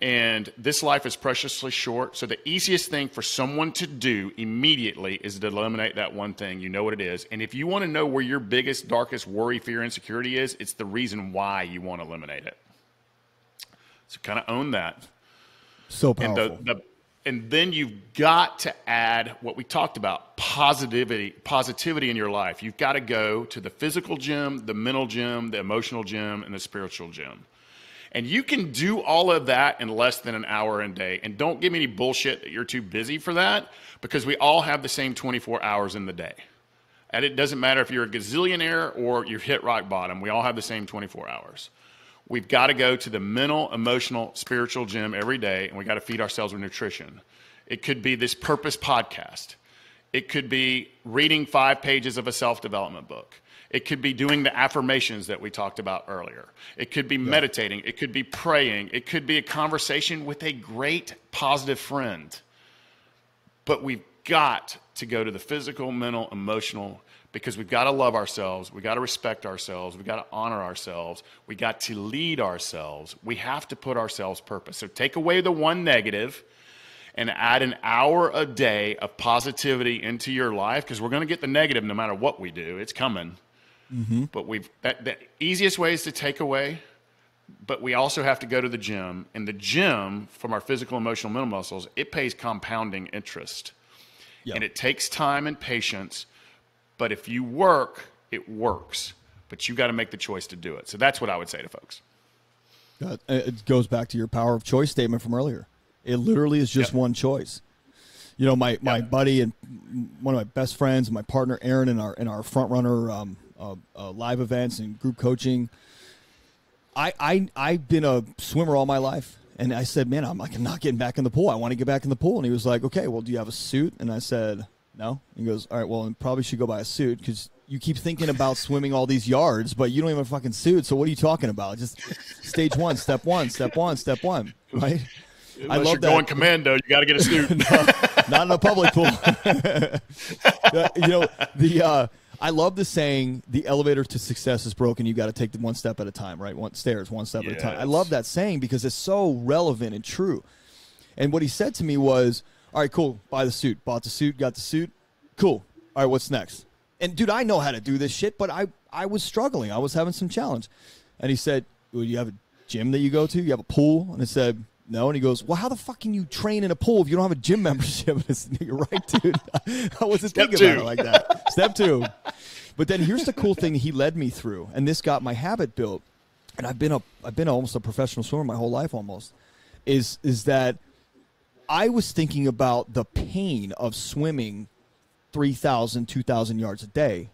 And this life is preciously short. So the easiest thing for someone to do immediately is to eliminate that one thing. You know what it is. And if you want to know where your biggest, darkest worry, fear, insecurity is, it's the reason why you want to eliminate it. So kind of own that. So powerful. And then you've got to add what we talked about, positivity in your life. You've got to go to the physical gym, the mental gym, the emotional gym, and the spiritual gym. And you can do all of that in less than an hour a day. And don't give me any bullshit that you're too busy for that, because we all have the same 24 hours in the day. And it doesn't matter if you're a gazillionaire or you've hit rock bottom. We all have the same 24 hours. We've got to go to the mental, emotional, spiritual gym every day, and we got to feed ourselves with nutrition. It could be this purpose podcast. It could be reading 5 pages of a self-development book. It could be doing the affirmations that we talked about earlier. It could be meditating. It could be praying. It could be a conversation with a great positive friend. But we've got to go to the physical, mental, emotional, because we've got to love ourselves. We've got to respect ourselves. We've got to honor ourselves. We got to lead ourselves. We have to put ourselves purpose. So take away the one negative and add an hour a day of positivity into your life, because we're going to get the negative no matter what we do. It's coming. Mm-hmm. But the easiest way is to take away, but we also have to go to the gym. And the gym, from our physical, emotional, mental muscles, it pays compounding interest. Yep. And it takes time and patience. But if you work, it works. But you got to make the choice to do it. So that's what I would say to folks. It goes back to your power of choice statement from earlier. It literally is just one choice. You know, my buddy and one of my best friends, my partner Aaron, in our front runner live events and group coaching. I've been a swimmer all my life, and I said, man, I'm not getting back in the pool. I want to get back in the pool. And he was like, okay, well, do you have a suit? And I said, no. He goes, all right, well, I probably should go buy a suit, because you keep thinking about swimming all these yards, but you don't even have a fucking suit. So what are you talking about? Just stage one, step one, right? Unless I love you're going commando, you got to get a suit. No, not in a public pool. You know, I love the saying, the elevator to success is broken. You got to take it one step at a time, right? One step at a time. I love that saying because it's so relevant and true. And what he said to me was, all right, cool, buy the suit. Bought the suit, got the suit. Cool. All right, what's next? And, dude, I know how to do this shit, but I was struggling. I was having some challenge. And he said, well, you have a gym that you go to? You have a pool? And I said, no. And he goes, well, how the fuck can you train in a pool if you don't have a gym membership? And I said, you're right, dude. I wasn't thinking about it like that. Step 2. But then here's the cool thing he led me through, and this got my habit built. And I've been almost a professional swimmer my whole life almost, is that I was thinking about the pain of swimming 3,000, 2,000 yards a day.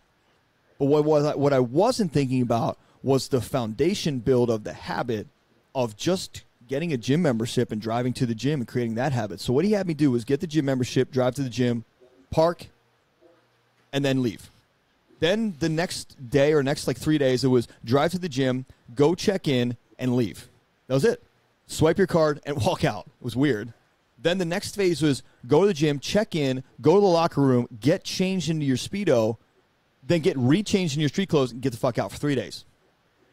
But what I wasn't thinking about was the foundation build of the habit of just getting a gym membership and driving to the gym and creating that habit. So what he had me do was get the gym membership, drive to the gym, park, and then leave. Then the next day or next 3 days, it was drive to the gym, go check in, and leave. That was it. Swipe your card and walk out. It was weird. Then the next phase was go to the gym, check in, go to the locker room, get changed into your Speedo, then get rechanged in your street clothes and get the fuck out for 3 days.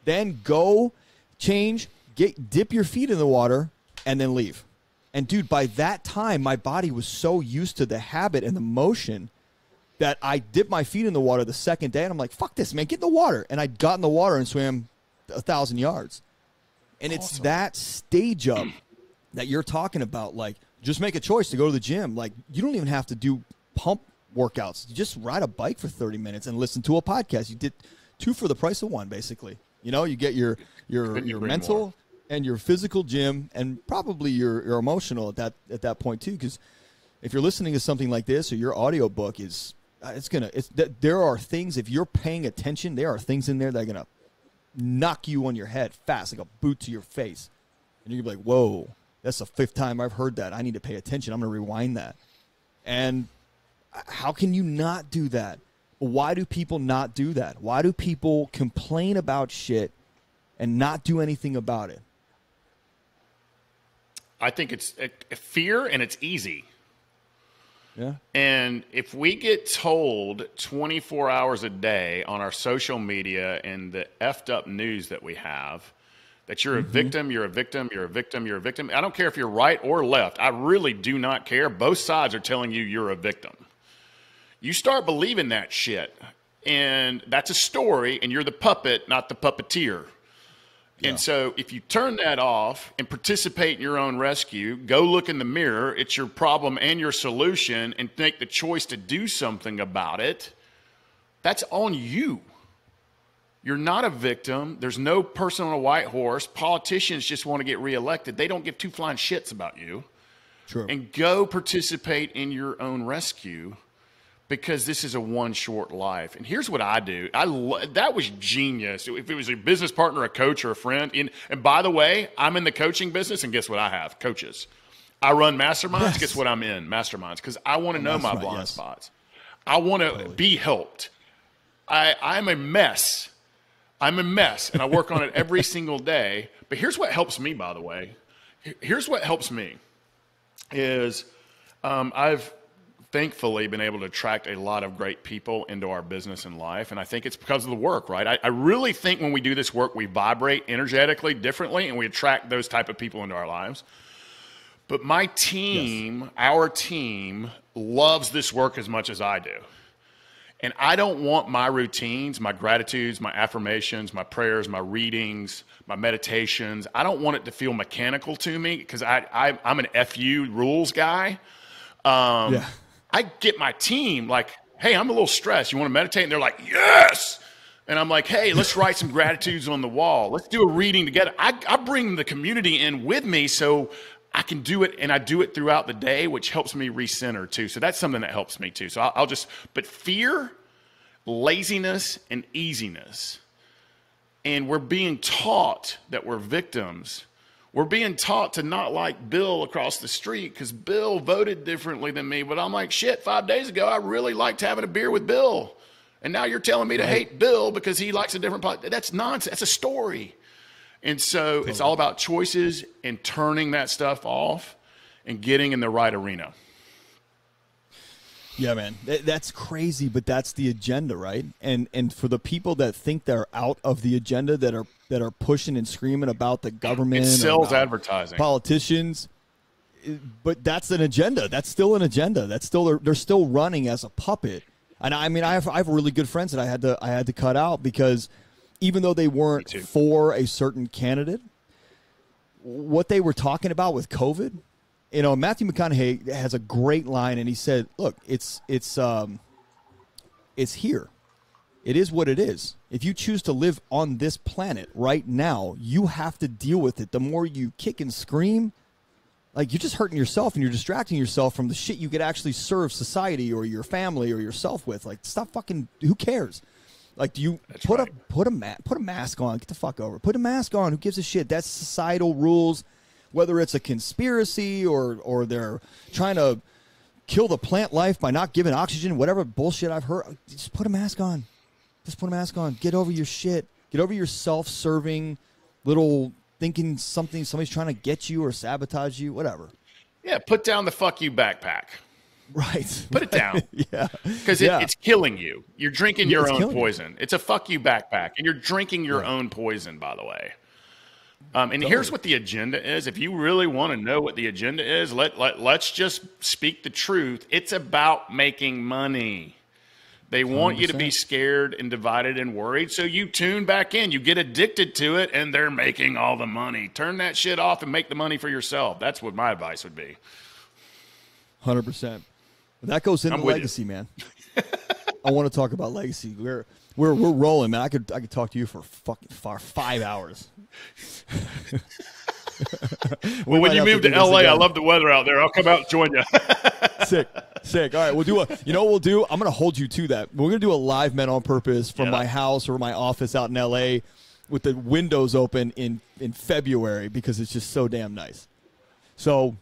Then go change, dip your feet in the water, and then leave. And, dude, by that time, my body was so used to the habit and the motion that I dipped my feet in the water the second day, and I'm like, fuck this, man, get in the water. And I got in the water and swam 1,000 yards. And awesome. It's that stage up that you're talking about. Like, just make a choice to go to the gym. Like, you don't even have to do pump workouts. You just ride a bike for 30 minutes and listen to a podcast. You did 2 for the price of 1, basically. You know, you get your mental and your physical gym, and probably your emotional at that point too. Because if you're listening to something like this, or your audiobook is, there are things, if you're paying attention, there are things in there that are gonna knock you on your head fast, like a boot to your face, and you're gonna be like, whoa, that's the 5th time I've heard that. I need to pay attention. I'm gonna rewind that. And how can you not do that? Why do people not do that? Why do people complain about shit and not do anything about it? I think it's fear, and it's easy. Yeah. And if we get told 24 hours a day on our social media and the effed up news that we have that you're a victim, you're a victim, you're a victim, you're a victim. I don't care if you're right or left. I really do not care. Both sides are telling you you're a victim. You start believing that shit, and that's a story, and you're the puppet, not the puppeteer. Yeah. And so if you turn that off and participate in your own rescue, go look in the mirror, it's your problem and your solution, and make the choice to do something about it, that's on you. You're not a victim. There's no person on a white horse. Politicians just want to get reelected. They don't give two flying shits about you. True. And go participate in your own rescue, because this is a one short life. And here's what I do. That was genius. If it was a business partner, a coach, or a friend. And by the way, I'm in the coaching business, and guess what I have? Coaches. I run masterminds. Yes. Guess what I'm in? Masterminds. Because I want to know my blind spots. I want to be helped. I'm a mess. I'm a mess, and I work on it every single day. But here's what helps me, by the way. Here's what helps me is I've thankfully been able to attract a lot of great people into our business and life. And I think it's because of the work, right? I really think when we do this work, we vibrate energetically differently, and we attract those type of people into our lives. But my team, our team, loves this work as much as I do. And I don't want my routines, my gratitudes, my affirmations, my prayers, my readings, my meditations, I don't want it to feel mechanical to me, because I'm an FU rules guy. I get my team like, hey, I'm a little stressed. You want to meditate? And they're like, yes. And I'm like, hey, let's write some gratitudes on the wall. Let's do a reading together. I bring the community in with me so I can do it, and I do it throughout the day, which helps me recenter too. So that's something that helps me too. So but fear, laziness, and easiness. And we're being taught that we're victims. We're being taught to not like Bill across the street because Bill voted differently than me. But I'm like, shit, 5 days ago, I really liked having a beer with Bill. And now you're telling me to hate Bill because he likes a different politics. That's nonsense. That's a story. And so it's all about choices and turning that stuff off and getting in the right arena. Yeah, man, that's crazy, but that's the agenda, right? And for the people that think they're out of the agenda, that are pushing and screaming about the government, it sells advertising, politicians, but that's an agenda. That's still an agenda. That's still they're still running as a puppet. And I mean, I have really good friends that I had to cut out because even though they weren't for a certain candidate, what they were talking about with COVID. You know, Matthew McConaughey has a great line, and he said, "Look, it's here. It is what it is. If you choose to live on this planet right now, you have to deal with it. The more you kick and scream, like you're just hurting yourself, and you're distracting yourself from the shit you could actually serve society or your family or yourself with. Like, stop fucking. Who cares? Like, do you put a mask on? Get the fuck over. Put a mask on. Who gives a shit? That's societal rules." Whether it's a conspiracy or they're trying to kill the plant life by not giving oxygen, whatever bullshit I've heard, just put a mask on. Just put a mask on. Get over your shit. Get over your self-serving little thinking somebody's trying to get you or sabotage you, whatever. Yeah, put down the fuck you backpack. Right. Put it down. Yeah. Because it's killing you. You're drinking your own poison. It's a fuck you backpack, and you're drinking your own poison, by the way. And here's what the agenda is. If you really want to know what the agenda is, let's just speak the truth. It's about making money. They want 100%. You to be scared and divided and worried. So you tune back in. You get addicted to it, and they're making all the money. Turn that shit off and make the money for yourself. That's what my advice would be. 100%. That goes into legacy, man. I want to talk about legacy. We're rolling, man. I could talk to you for 5 hours. Well, when you move to LA, I love the weather out there. I'll come out and join you. Sick. All right, we'll do you know what we'll do? I'm going to hold you to that. We're going to do a live Men on Purpose from my house or my office out in LA with the windows open in February because it's just so damn nice. So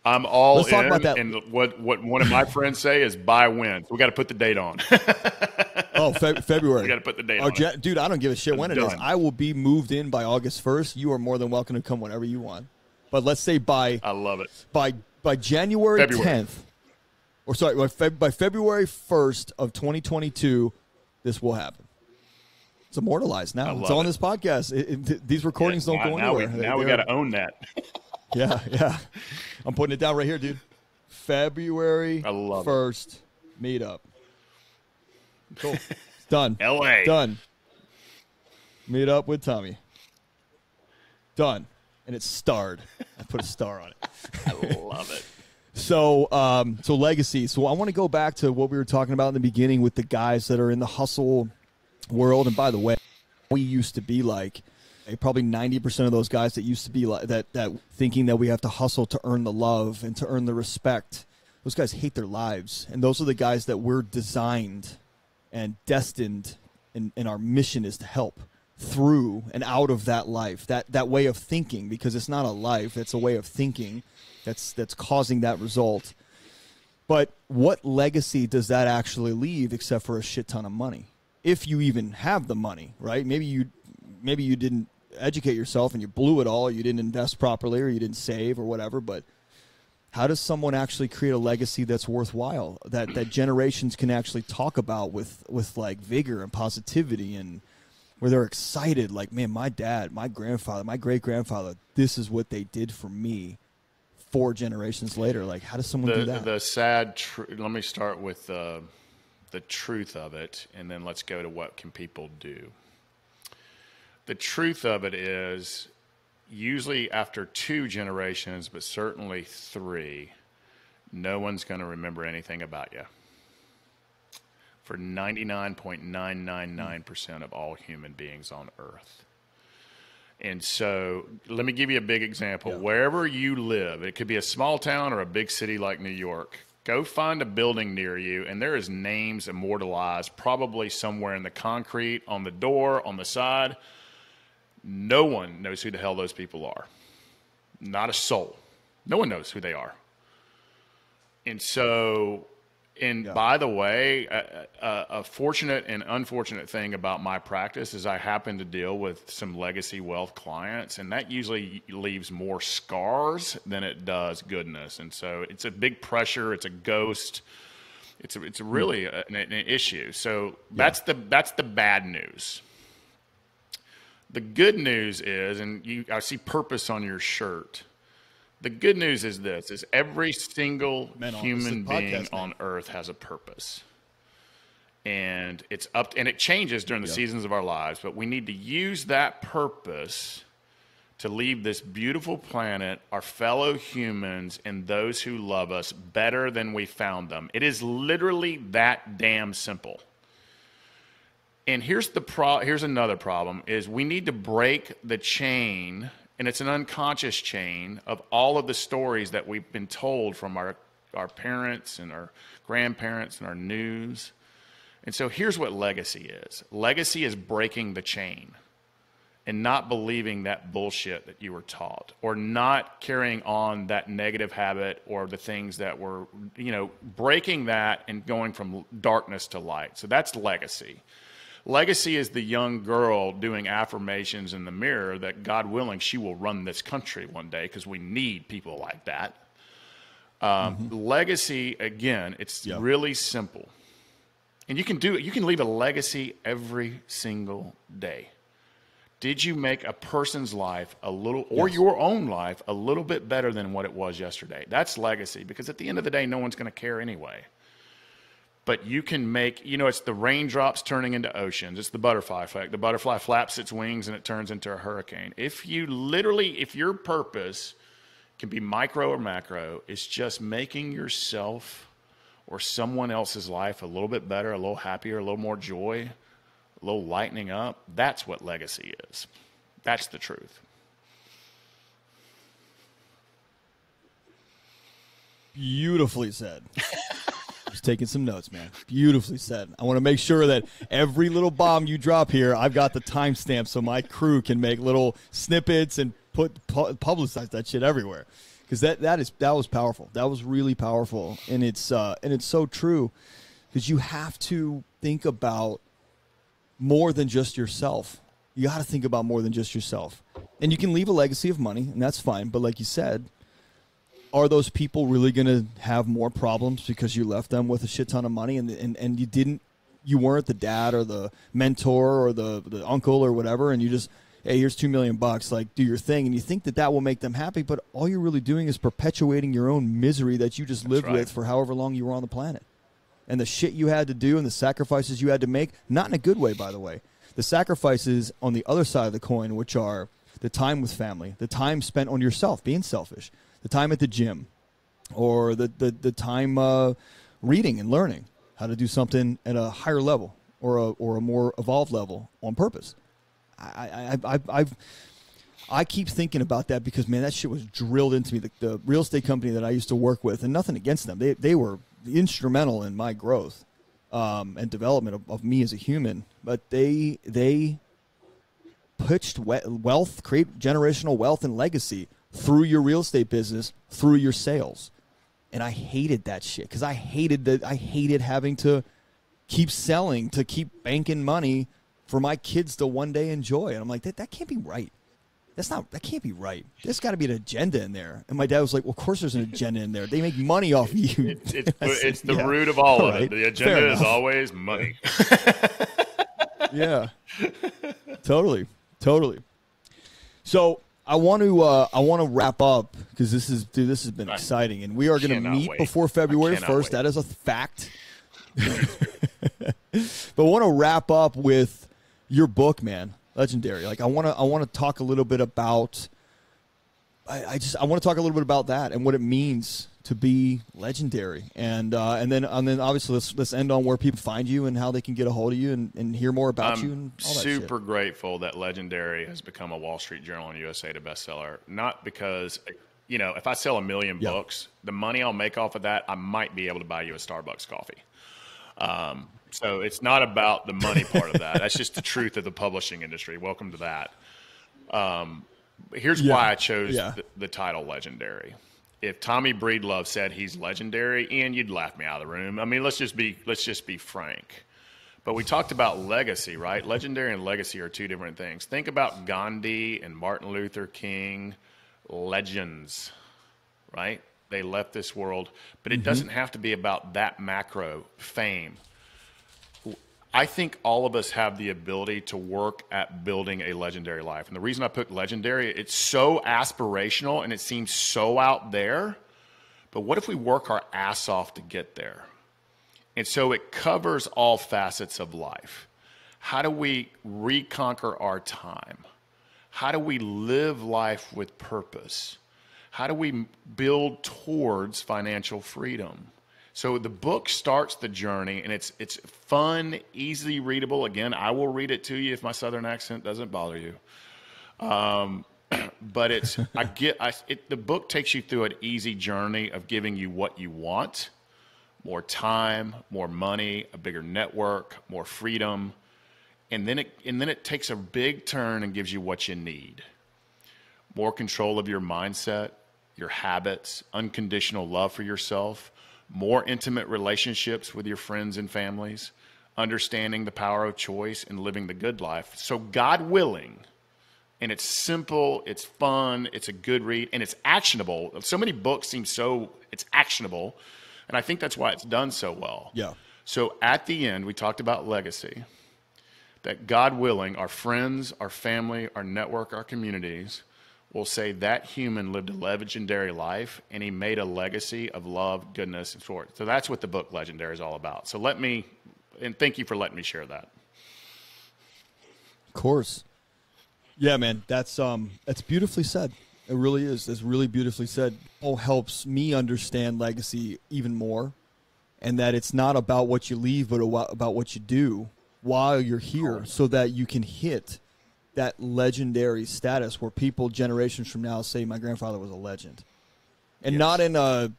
I'm all in, about that. And what one of my friends say is buy when. We got to put the date on. Oh, February. We got to put the date on. Dude, I don't give a shit when it is. I will be moved in by August 1st. You are more than welcome to come whenever you want. But let's say I love it. By January 10th, or sorry, by February 1st of 2022, this will happen. It's immortalized now. It's on this podcast. These recordings don't go anywhere. Now we got to own that. Yeah. I'm putting it down right here, dude. February 1st meetup. Cool. It's done. L.A. Done. Meet up with Tommy. Done. And it's starred. I put a star on it. I love it. So legacy. So I want to go back to what we were talking about in the beginning with the guys that are in the hustle world. And by the way, we used to be like probably 90% of those guys that used to be like that thinking that we have to hustle to earn the love and to earn the respect. Those guys hate their lives. And those are the guys that we're designed and destined, and our mission is to help through and out of that life, that way of thinking, because it's not a life, it's a way of thinking that's causing that result. But what legacy does that actually leave except for a shit ton of money? If you even have the money, right? Maybe you didn't educate yourself and you blew it all, you didn't invest properly, or you didn't save or whatever, but how does someone actually create a legacy that's worthwhile, that generations can actually talk about with like vigor and positivity, and where they're excited, like, man, my dad, my grandfather, my great-grandfather, this is what they did for me 4 generations later. Like, how does someone do that? The sad let me start with the truth of it, and then let's go to what can people do. The truth of it is, usually after 2 generations, but certainly 3, no one's going to remember anything about you. For 99.999% of all human beings on Earth. And so let me give you a big example. Yeah. Wherever you live, it could be a small town or a big city like New York, go find a building near you, and there is names immortalized, probably somewhere in the concrete, on the door, on the side. No one knows who the hell those people are. Not a soul. No one knows who they are. And so... And by the way, a fortunate and unfortunate thing about my practice is I happen to deal with some legacy wealth clients, and that usually leaves more scars than it does goodness. And so it's a big pressure. It's a ghost. It's really an issue. So that's the bad news. The good news is, and I see purpose on your shirt. The good news is this, is every single human being on earth has a purpose. And it's and it changes during the seasons of our lives, but we need to use that purpose to leave this beautiful planet, our fellow humans, and those who love us better than we found them. It is literally that damn simple. And here's another problem, is we need to break the chain. And it's an unconscious chain of all of the stories that we've been told from our parents and our grandparents and our news. And so here's what legacy is. Legacy is breaking the chain and not believing that bullshit that you were taught, or not carrying on that negative habit or the things that were, breaking that and going from darkness to light. So that's legacy. Legacy is the young girl doing affirmations in the mirror that, God willing, she will run this country one day, because we need people like that. Legacy, again, it's really simple. And you can do it. You can leave a legacy every single day. Did you make a person's life a little, or your own life, a little bit better than what it was yesterday? That's legacy, because at the end of the day, no one's going to care anyway. But you can make, it's the raindrops turning into oceans. It's the butterfly effect. The butterfly flaps its wings and it turns into a hurricane. If your purpose can be micro or macro, it's just making yourself or someone else's life a little bit better, a little happier, a little more joy, a little lightening up. That's what legacy is. That's the truth. Beautifully said. Just taking some notes, man. Beautifully said. I want to make sure that every little bomb you drop here, I've got the timestamp so my crew can make little snippets and publicize that shit everywhere. Because that was powerful. That was really powerful, and it's so true. Because you have to think about more than just yourself. You got to think about more than just yourself. And you can leave a legacy of money, and that's fine. But like you said, are those people really going to have more problems because you left them with a shit ton of money and you you weren't the dad or the mentor or the uncle or whatever, and you just, hey, here's $2 million, like, do your thing, and you think that that will make them happy, but all you're really doing is perpetuating your own misery that you just lived with for however long you were on the planet. And the shit you had to do and the sacrifices you had to make, not in a good way, by the way. The sacrifices on the other side of the coin, which are the time with family, the time spent on yourself, being selfish, the time at the gym, or the time reading and learning how to do something at a higher level or a more evolved level on purpose. I keep thinking about that because, man, that shit was drilled into me. The real estate company that I used to work with, and nothing against them, they were instrumental in my growth and development of me as a human. But they pitched wealth, create generational wealth and legacy through your real estate business, through your sales. And I hated that shit because I hated having to keep selling, to keep banking money for my kids to one day enjoy. And I'm like, that can't be right. That can't be right. There's got to be an agenda in there. And my dad was like, well, of course there's an agenda in there. They make money off of you. It's the root of all of it. The agenda is always money. Yeah. Totally. So I want to wrap up because this has been exciting, and we are going to meet before February 1st. That is a fact. But I want to wrap up with your book, man. Legendary. Like I want to talk a little bit about I want to talk a little bit about that and what it means to be legendary. And then obviously let's end on where people find you and how they can get a hold of you and hear more about you and all that shit. Super grateful that Legendary has become a Wall Street Journal and USA Today bestseller. Not because, if I sell 1 million books, the money I'll make off of that, I might be able to buy you a Starbucks coffee. So it's not about the money part of that. That's just the truth of the publishing industry. Welcome to that. Here's why I chose the title Legendary. If Tommy Breedlove said he's legendary, Ian, you'd laugh me out of the room. I mean, let's just be frank. But we talked about legacy, right? Legendary and legacy are two different things. Think about Gandhi and Martin Luther King, legends, right? They left this world, but it doesn't have to be about that macro fame. I think all of us have the ability to work at building a legendary life. And the reason I put legendary, it's so aspirational and it seems so out there. But what if we work our ass off to get there? And so it covers all facets of life. How do we reconquer our time? How do we live life with purpose? How do we build towards financial freedom? So the book starts the journey, and it's fun, easily readable. Again, I will read it to you if my Southern accent doesn't bother you. But the book takes you through an easy journey of giving you what you want: more time, more money, a bigger network, more freedom, and then it takes a big turn and gives you what you need: more control of your mindset, your habits, unconditional love for yourself, more intimate relationships with your friends and families, understanding the power of choice and living the good life. So God willing, and it's simple, it's fun, it's a good read, and it's actionable. So many books seem it's actionable, and I think that's why it's done so well. Yeah. So at the end, we talked about legacy, that God willing, our friends, our family, our network, our communities will say that human lived a legendary life and he made a legacy of love, goodness, and support. So that's what the book Legendary is all about. So thank you for letting me share that. Of course. Yeah, man, that's beautifully said. It really is. It's really beautifully said. It helps me understand legacy even more, and that it's not about what you leave, but about what you do while you're here, so that you can hit that legendary status where people generations from now say my grandfather was a legend, and not in a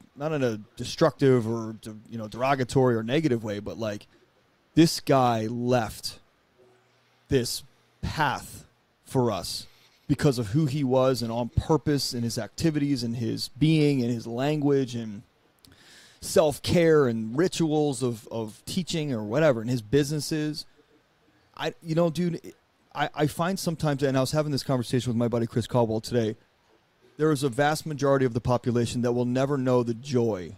destructive or derogatory or negative way, but like this guy left this path for us because of who he was and on purpose in his activities and his being and his language and self-care and rituals of teaching or whatever, and his businesses. I find sometimes, and I was having this conversation with my buddy Chris Caldwell today, there is a vast majority of the population that will never know the joy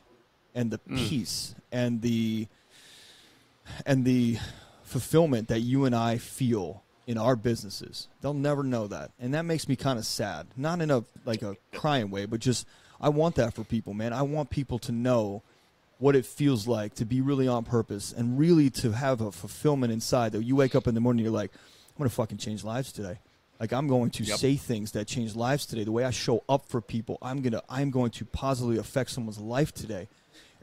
and the peace and the fulfillment that you and I feel in our businesses. They'll never know that. And that makes me kind of sad. Not in a crying way, but just I want that for people, man. I want people to know what it feels like to be really on purpose and really to have a fulfillment inside that you wake up in the morning, you're like, I'm going to fucking change lives today. Like, I'm going to say things that change lives today. The way I show up for people, I'm going to positively affect someone's life today.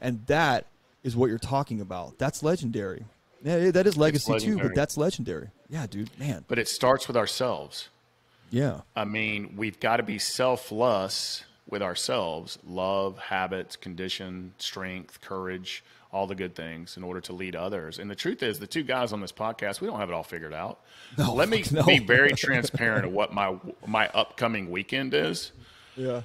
And that is what you're talking about. That's legendary. Yeah, that is legacy too, but that's legendary. Yeah, dude, man. But it starts with ourselves. Yeah. I mean, we've got to be selfless with ourselves. Love, habits, condition, strength, courage, all the good things in order to lead others. And the truth is, the two guys on this podcast, we don't have it all figured out. No, Let me be very transparent of what my upcoming weekend is. Yeah.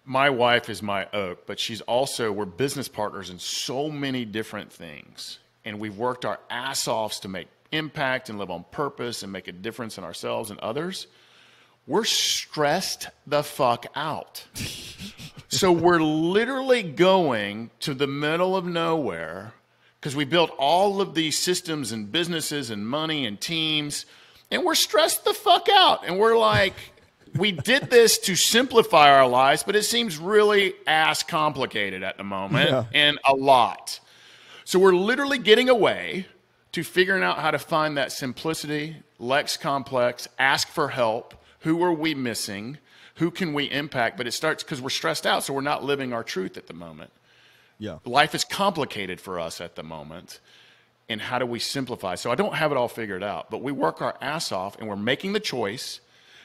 My wife is my oak, but we're business partners in so many different things. And we've worked our ass offs to make impact and live on purpose and make a difference in ourselves and others. We're stressed the fuck out. So we're literally going to the middle of nowhere because we built all of these systems and businesses and money and teams, and we're stressed the fuck out. And we're like, we did this to simplify our lives, but it seems really ass complicated at the moment and a lot. So we're literally getting away to figuring out how to find that simplicity, less complex, ask for help. Who are we missing? Who can we impact? But it starts because we're stressed out, so we're not living our truth at the moment. Yeah. Life is complicated for us at the moment. And how do we simplify? So I don't have it all figured out, but we work our ass off, and we're making the choice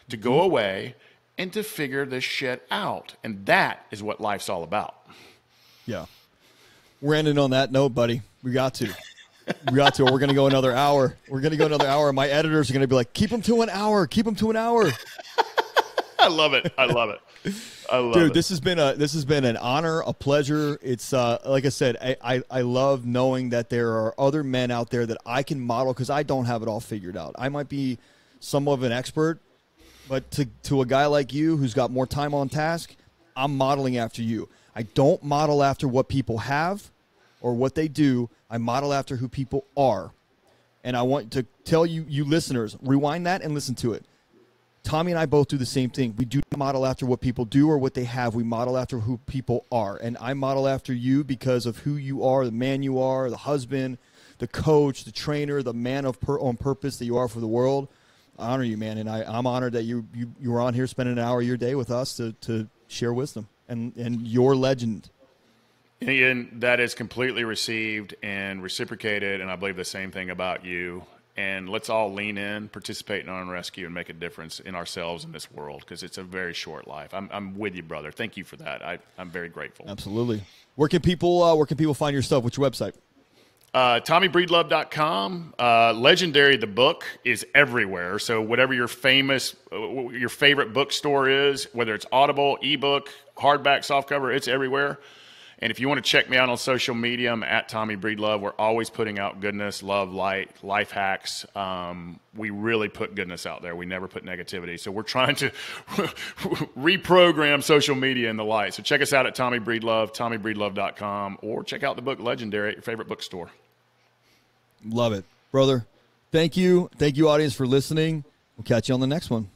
to go away and to figure this shit out. And that is what life's all about. Yeah. We're ending on that note, buddy. We got to. We're going to go another hour. My editors are going to be like, keep them to an hour. Keep them to an hour. I love it. Dude, this has been an honor, a pleasure. It's like I said, I love knowing that there are other men out there that I can model because I don't have it all figured out. I might be somewhat of an expert, but to a guy like you who's got more time on task, I'm modeling after you. I don't model after what people have or what they do. I model after who people are. And I want to tell you listeners, rewind that and listen to it. Tommy and I both do the same thing. We do not model after what people do or what they have. We model after who people are. And I model after you because of who you are, the man you are, the husband, the coach, the trainer, the man on purpose that you are for the world. I honor you, man. And I'm honored that you were on here spending an hour of your day with us to share wisdom and your legend. And that is completely received and reciprocated, and I believe the same thing about you. And let's all lean in, participate in Arm Rescue, and make a difference in ourselves in this world because it's a very short life. I'm with you, brother. Thank you for that. I'm very grateful. Absolutely. Where can people find your stuff? What's your website? TommyBreedlove.com. Legendary, the book, is everywhere. So whatever your favorite bookstore is, whether it's Audible, ebook, hardback, softcover, it's everywhere. And if you want to check me out on social media, I'm at Tommy Breedlove. We're always putting out goodness, love, light, life hacks. We really put goodness out there. We never put negativity. So we're trying to reprogram social media in the light. So check us out at Tommy Breedlove, TommyBreedlove.com, or check out the book Legendary at your favorite bookstore. Love it. Brother, thank you. Thank you, audience, for listening. We'll catch you on the next one.